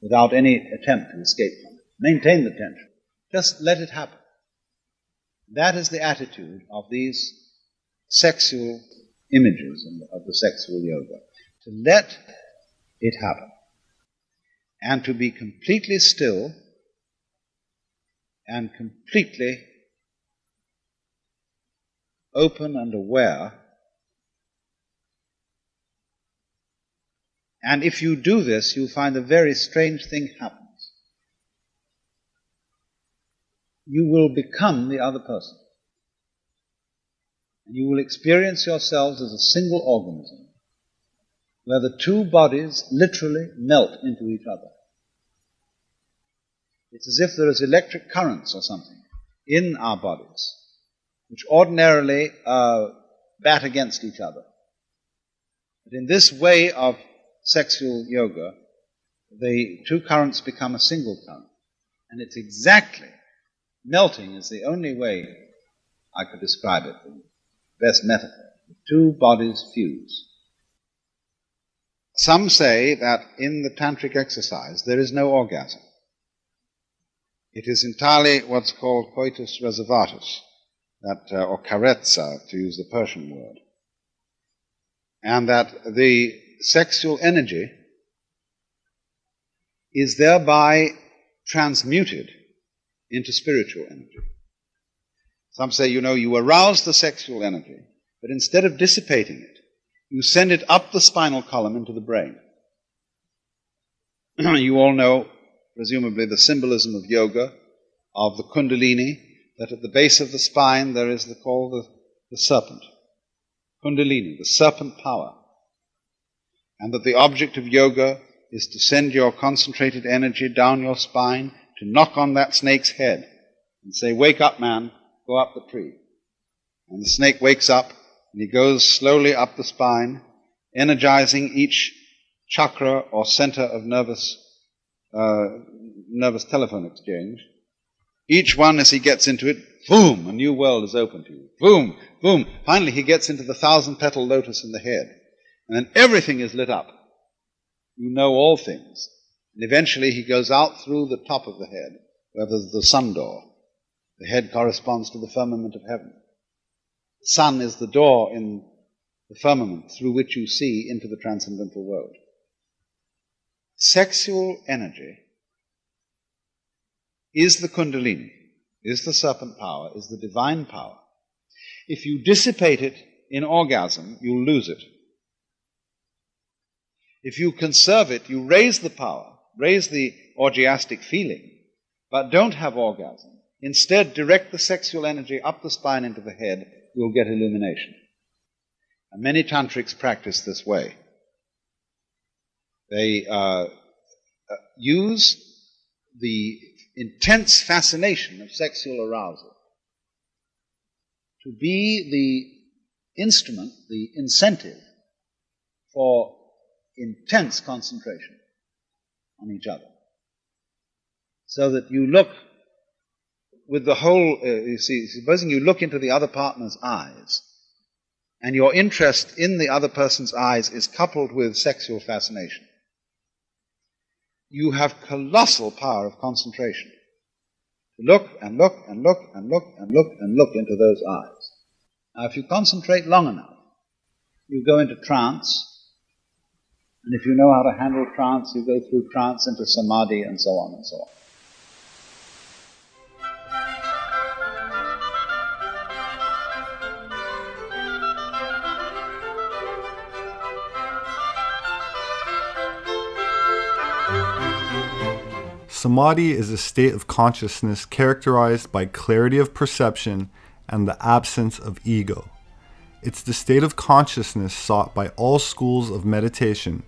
S8: without any attempt to escape from it. Maintain the tension. Just let it happen. That is the attitude of these sexual images of the sexual yoga. To let it happen. And to be completely still and completely open and aware. And if you do this, you'll find a very strange thing happens. You will become the other person. And you will experience yourselves as a single organism, where the two bodies literally melt into each other. It's as if there is electric currents or something in our bodies, which ordinarily bat against each other. But in this way of sexual yoga, the two currents become a single current. And it's exactly, melting is the only way I could describe it, the best metaphor. The two bodies fuse. Some say that in the tantric exercise there is no orgasm. It is entirely what's called coitus reservatus, or karezza, to use the Persian word. And that the sexual energy is thereby transmuted into spiritual energy. Some say, you arouse the sexual energy, but instead of dissipating it, you send it up the spinal column into the brain. You all know, presumably, the symbolism of yoga, of the kundalini, that at the base of the spine there is called the serpent. Kundalini, the serpent power. And that the object of yoga is to send your concentrated energy down your spine to knock on that snake's head and say, "Wake up, man, go up the tree." And the snake wakes up, and he goes slowly up the spine, energizing each chakra or center of nervous telephone exchange. Each one, as he gets into it, boom, a new world is open to you. Boom, boom. Finally, he gets into the 1,000-petal lotus in the head. And then everything is lit up. You know all things. And eventually he goes out through the top of the head, where there's the sun door. The head corresponds to the firmament of heaven. The sun is the door in the firmament through which you see into the transcendental world. Sexual energy is the kundalini, is the serpent power, is the divine power. If you dissipate it in orgasm, you'll lose it. If you conserve it, you raise the power, raise the orgiastic feeling, but don't have orgasm. Instead, direct the sexual energy up the spine into the head, you'll get illumination. And many tantrics practice this way. They use the intense fascination of sexual arousal to be the instrument, the incentive for intense concentration on each other. So that you look with the whole, supposing you look into the other partner's eyes, and your interest in the other person's eyes is coupled with sexual fascination, you have colossal power of concentration. To look and look and look and look and look and look into those eyes. Now, if you concentrate long enough, you go into trance, and if you know how to handle trance, you go through trance into samadhi and so on and so on.
S1: Samadhi is a state of consciousness characterized by clarity of perception and the absence of ego. It's the state of consciousness sought by all schools of meditation,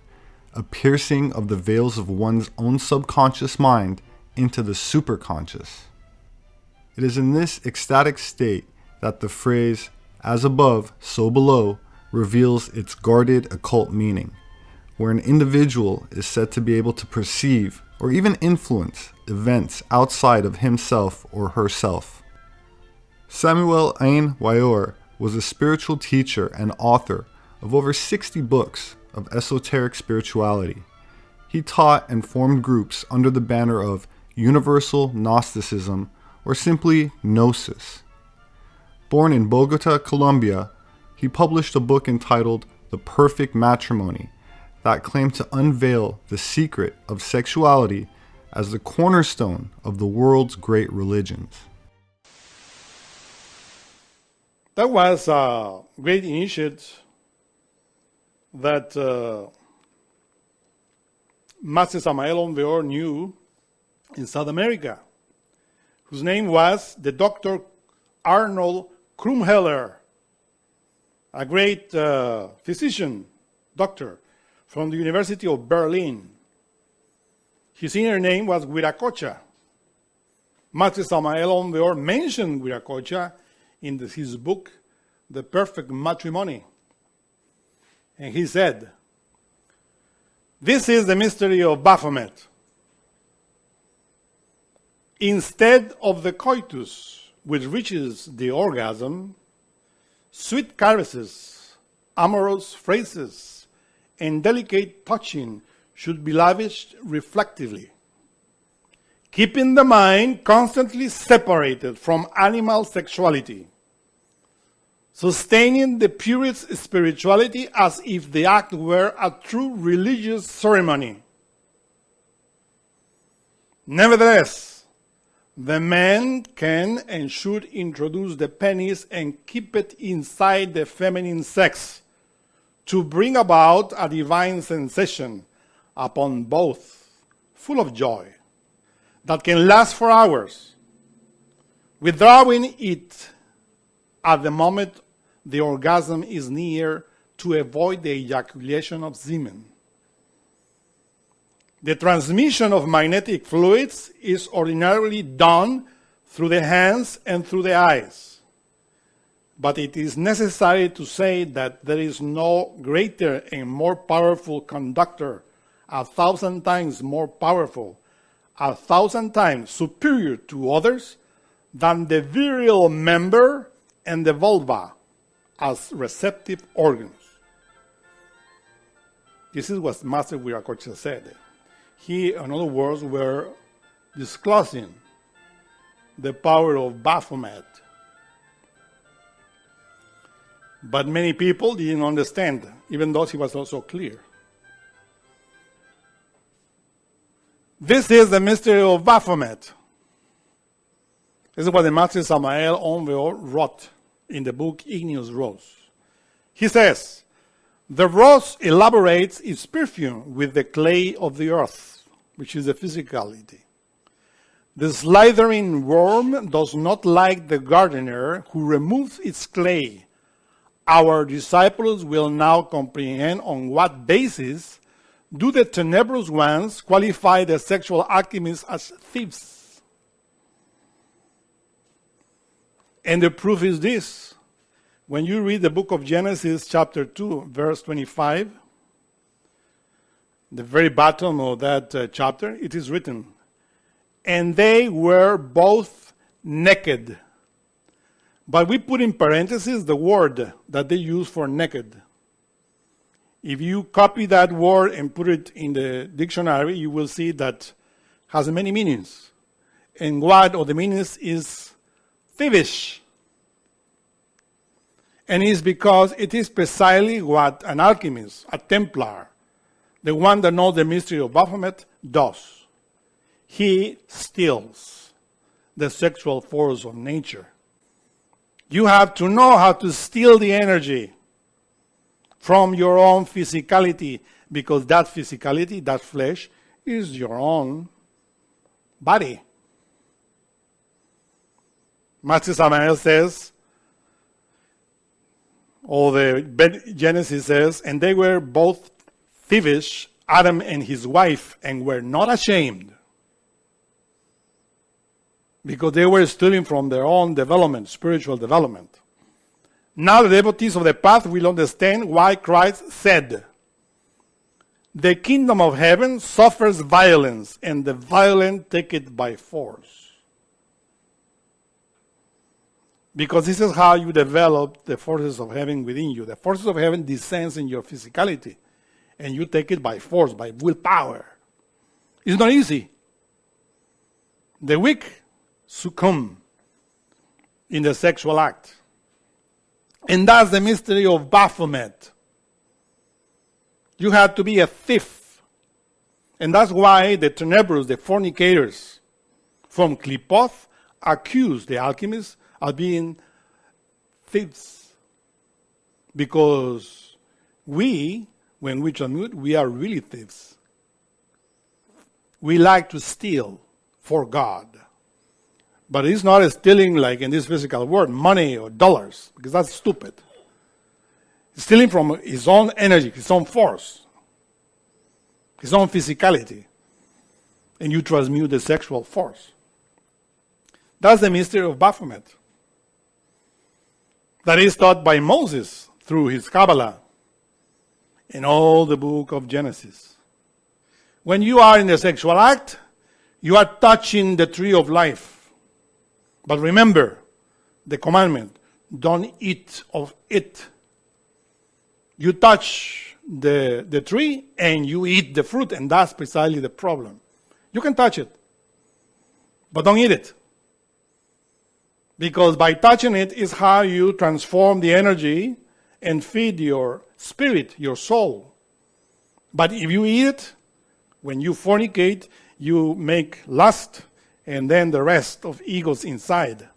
S1: a piercing of the veils of one's own subconscious mind into the superconscious. It is in this ecstatic state that the phrase, "as above, so below," reveals its guarded occult meaning, where an individual is said to be able to perceive or even influence events outside of himself or herself. Samuel Ain Weor was a spiritual teacher and author of over 60 books of esoteric spirituality. He taught and formed groups under the banner of Universal Gnosticism, or simply GNOSIS. Born in Bogota, Colombia, he published a book entitled The Perfect Matrimony that claimed to unveil the secret of sexuality as the cornerstone of the world's great religions.
S9: That was a great initiative that Master Samael Onveor knew in South America, whose name was the Dr. Arnold Krumheller, a great physician, doctor, from the University of Berlin. His inner name was Viracocha. Master Samael Onveor mentioned Viracocha in his book, The Perfect Matrimony. And he said, "This is the mystery of Baphomet. Instead of the coitus, which reaches the orgasm, sweet caresses, amorous phrases, and delicate touching should be lavished reflectively, keeping the mind constantly separated from animal sexuality, sustaining the purest spirituality as if the act were a true religious ceremony. Nevertheless, the man can and should introduce the penis and keep it inside the feminine sex to bring about a divine sensation upon both, full of joy, that can last for hours, withdrawing it at the moment the orgasm is near to avoid the ejaculation of semen. The transmission of magnetic fluids is ordinarily done through the hands and through the eyes. But it is necessary to say that there is no greater and more powerful conductor, 1,000 times more powerful, 1,000 times superior to others, than the virile member and the vulva as receptive organs." This is what Master Viracocha said. He, in other words, were disclosing the power of Baphomet. But many people didn't understand, even though he was also clear. This is the mystery of Baphomet. This is what the Master Samael Onveor wrote in the book Igneous Rose. He says, "The rose elaborates its perfume with the clay of the earth, which is the physicality. The slithering worm does not like the gardener who removes its clay. Our disciples will now comprehend on what basis do the tenebrous ones qualify the sexual alchemists as thieves. And the proof is this. When you read the book of Genesis chapter 2, verse 25, the very bottom of that chapter, it is written, "And they were both naked." But we put in parentheses the word that they use for naked. If you copy that word and put it in the dictionary, you will see that has many meanings. and what, or the meaning is thievish. And it's because it is precisely what an alchemist, a Templar, the one that knows the mystery of Baphomet, does. He steals the sexual force of nature. You have to know how to steal the energy from your own physicality, because that physicality, that flesh, is your own body. Master Samael says, or the Genesis says, and they were both thievish, Adam and his wife, and were not ashamed, because they were stealing from their own development, spiritual development. Now the devotees of the path will understand why Christ said, the kingdom of heaven suffers violence, and the violent take it by force. Because this is how you develop the forces of heaven within you. The forces of heaven descends in your physicality, and you take it by force, by willpower. It's not easy. The weak succumb in the sexual act. And that's the mystery of Baphomet. You have to be a thief. And that's why the Tenebrous, the fornicators from Klipoth, accuse the alchemists of being thieves. Because we, when we transmute, we are really thieves. We like to steal for God. But it's not stealing like in this physical world, money or dollars, because that's stupid. He's stealing from his own energy, his own force, his own physicality. And you transmute the sexual force. That's the mystery of Baphomet. That is taught by Moses through his Kabbalah in all the book of Genesis. When you are in the sexual act, you are touching the tree of life. But remember the commandment, don't eat of it. You touch the tree and you eat the fruit, and that's precisely the problem. You can touch it, but don't eat it. Because by touching it is how you transform the energy and feed your spirit, your soul. But if you eat it, when you fornicate, you make lust, and then the rest of egos inside.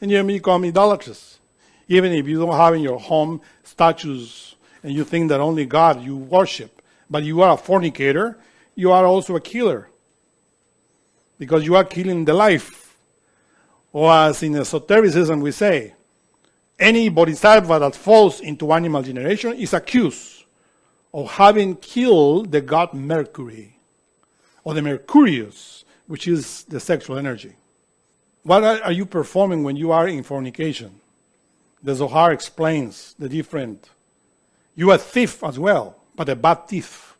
S9: And you become idolatrous. Even if you don't have in your home statues and you think that only God you worship, but you are a fornicator, you are also a killer. Because you are killing the life. Or as in esotericism we say, any bodhisattva that falls into animal generation is accused of having killed the god Mercury, or the Mercurius, which is the sexual energy. What are you performing when you are in fornication? The Zohar explains the different. You are a thief as well, but a bad thief.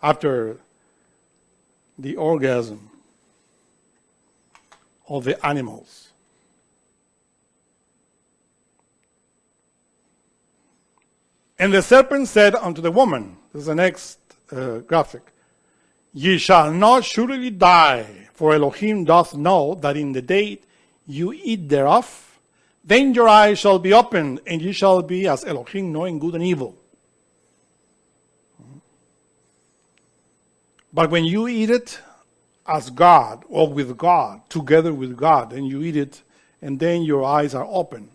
S9: After the orgasm of the animals. And the serpent said unto the woman, this is the next graphic, ye shall not surely die, for Elohim doth know that in the day you eat thereof, then your eyes shall be opened, and ye shall be as Elohim, knowing good and evil. But when you eat it as God, or with God, together with God, and you eat it, and then your eyes are open.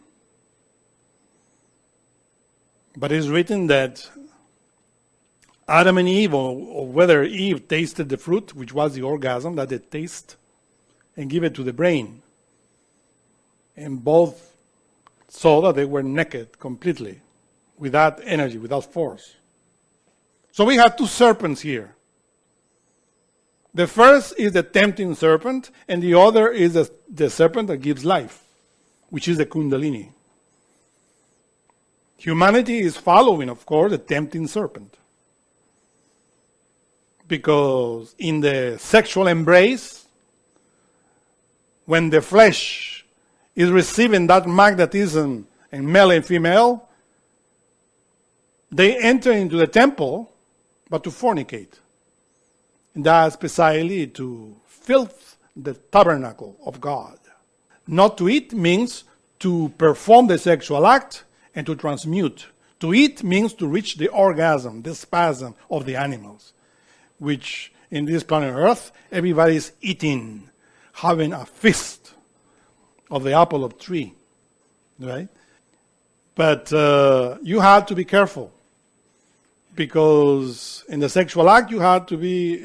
S9: But it's written that Adam and Eve, or whether Eve tasted the fruit, which was the orgasm that they taste, and give it to the brain. And both saw that they were naked completely, without energy, without force. So we have two serpents here. The first is the tempting serpent, and the other is the serpent that gives life, which is the Kundalini. Humanity is following, of course, the tempting serpent. Because in the sexual embrace, when the flesh is receiving that magnetism in male and female, they enter into the temple, but to fornicate. And that's precisely to filth the tabernacle of God. Not to eat means to perform the sexual act and to transmute. To eat means to reach the orgasm, the spasm of the animals, which in this planet Earth, everybody's eating, having a feast of the apple of tree, right? But you had to be careful, because in the sexual act you had to be,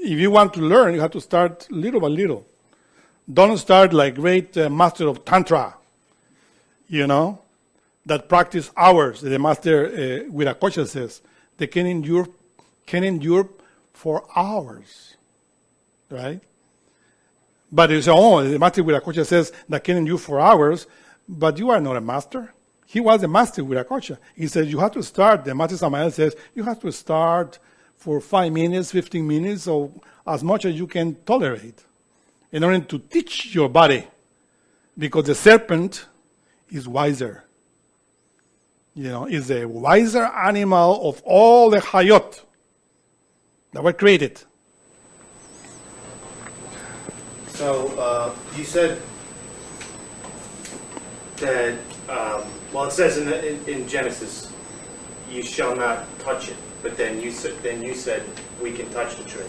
S9: if you want to learn, you have to start little by little. Don't start like great master of Tantra, that practice hours. The master Viracocha says they can endure for hours, right? But you say, the master Viracocha says that can endure for hours, but you are not a master. He was the master Viracocha. He says you have to start. The master Samael says you have to start for 5 minutes, 15 minutes, or as much as you can tolerate, in order to teach your body, because the serpent is wiser. Is the wiser animal of all the hayot that were created.
S10: So you said that, it says in Genesis, you shall not touch it. But then you said we can touch the tree.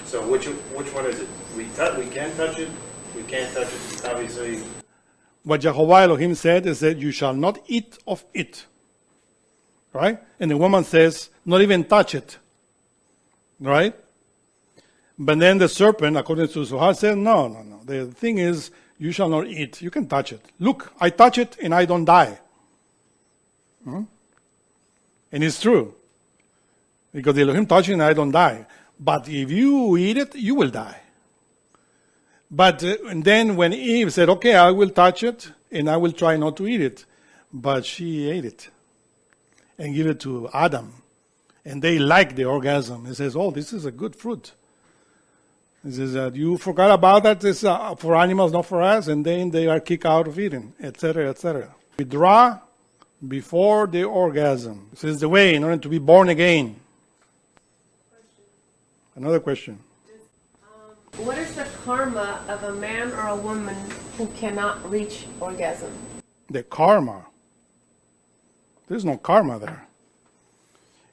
S10: So which one is it? We can touch it. We can't touch it. Obviously.
S9: What Jehovah Elohim said is that you shall not eat of it. Right? And the woman says, not even touch it. Right? But then the serpent, according to Zohar, said, no. The thing is, you shall not eat. You can touch it. Look, I touch it and I don't die. And it's true. Because the Elohim touched it and I don't die. But if you eat it, you will die. But and then when Eve said, okay, I will touch it and I will try not to eat it. But she ate it and gave it to Adam. And they liked the orgasm. He says, this is a good fruit. He says that you forgot about that. It's for animals, not for us. And then they are kicked out of eating, etc., etc. Withdraw before the orgasm. This is the way in order to be born again. Another question.
S11: What is the karma of a man or a woman who cannot reach orgasm?
S9: The karma. There's no karma there.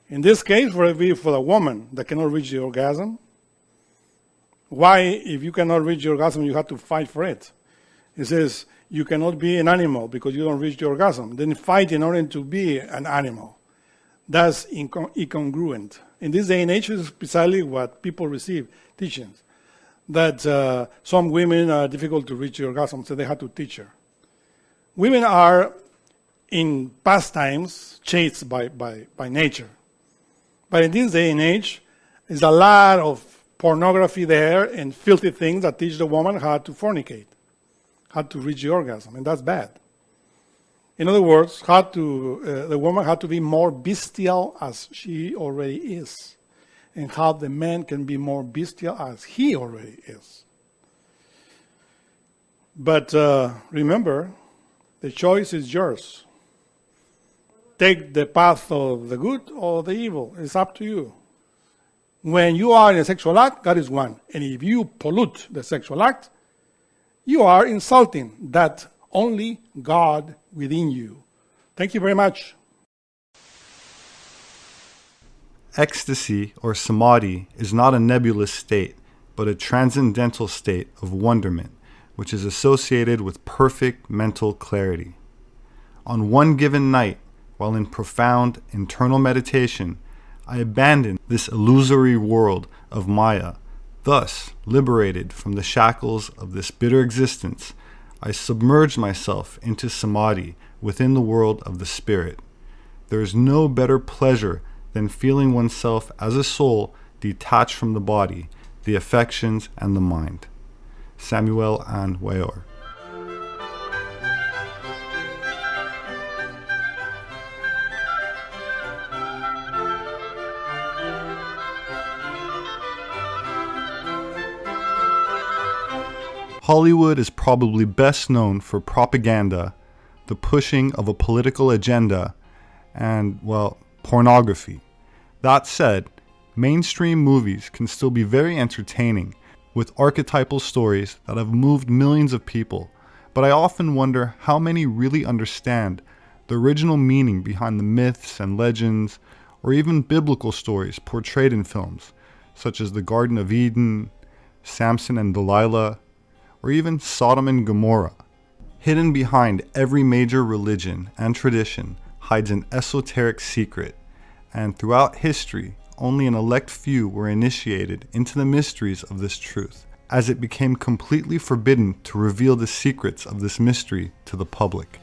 S9: In this case, for the woman that cannot reach the orgasm, why, if you cannot reach the orgasm, you have to fight for it? It says you cannot be an animal because you don't reach the orgasm. Then fight in order to be an animal. That's incongruent. In this day and age, is precisely what people receive teachings. That some women are difficult to reach the orgasm, so they have to teach her. Women are, in past times, chaste by nature. But in this day and age, there's a lot of pornography there and filthy things that teach the woman how to fornicate, how to reach the orgasm, and that's bad. In other words, the woman had to be more bestial as she already is, and how the man can be more bestial as he already is. But remember, the choice is yours. Take the path of the good or the evil. It's up to you. When you are in a sexual act, God is one. And if you pollute the sexual act, you are insulting that only God within you. Thank you very much.
S1: Ecstasy or samadhi is not a nebulous state, but a transcendental state of wonderment, which is associated with perfect mental clarity. On one given night, while in profound internal meditation, I abandoned this illusory world of Maya. Thus, liberated from the shackles of this bitter existence, I submerged myself into samadhi within the world of the spirit. There is no better pleasure than feeling oneself as a soul detached from the body, the affections, and the mind. Samuel Ann Weor. Hollywood is probably best known for propaganda, the pushing of a political agenda, and, pornography. That said, mainstream movies can still be very entertaining, with archetypal stories that have moved millions of people, but I often wonder how many really understand the original meaning behind the myths and legends, or even biblical stories portrayed in films, such as the Garden of Eden, Samson and Delilah, or even Sodom and Gomorrah. Hidden behind every major religion and tradition hides an esoteric secret, and throughout history, only an elect few were initiated into the mysteries of this truth, as it became completely forbidden to reveal the secrets of this mystery to the public.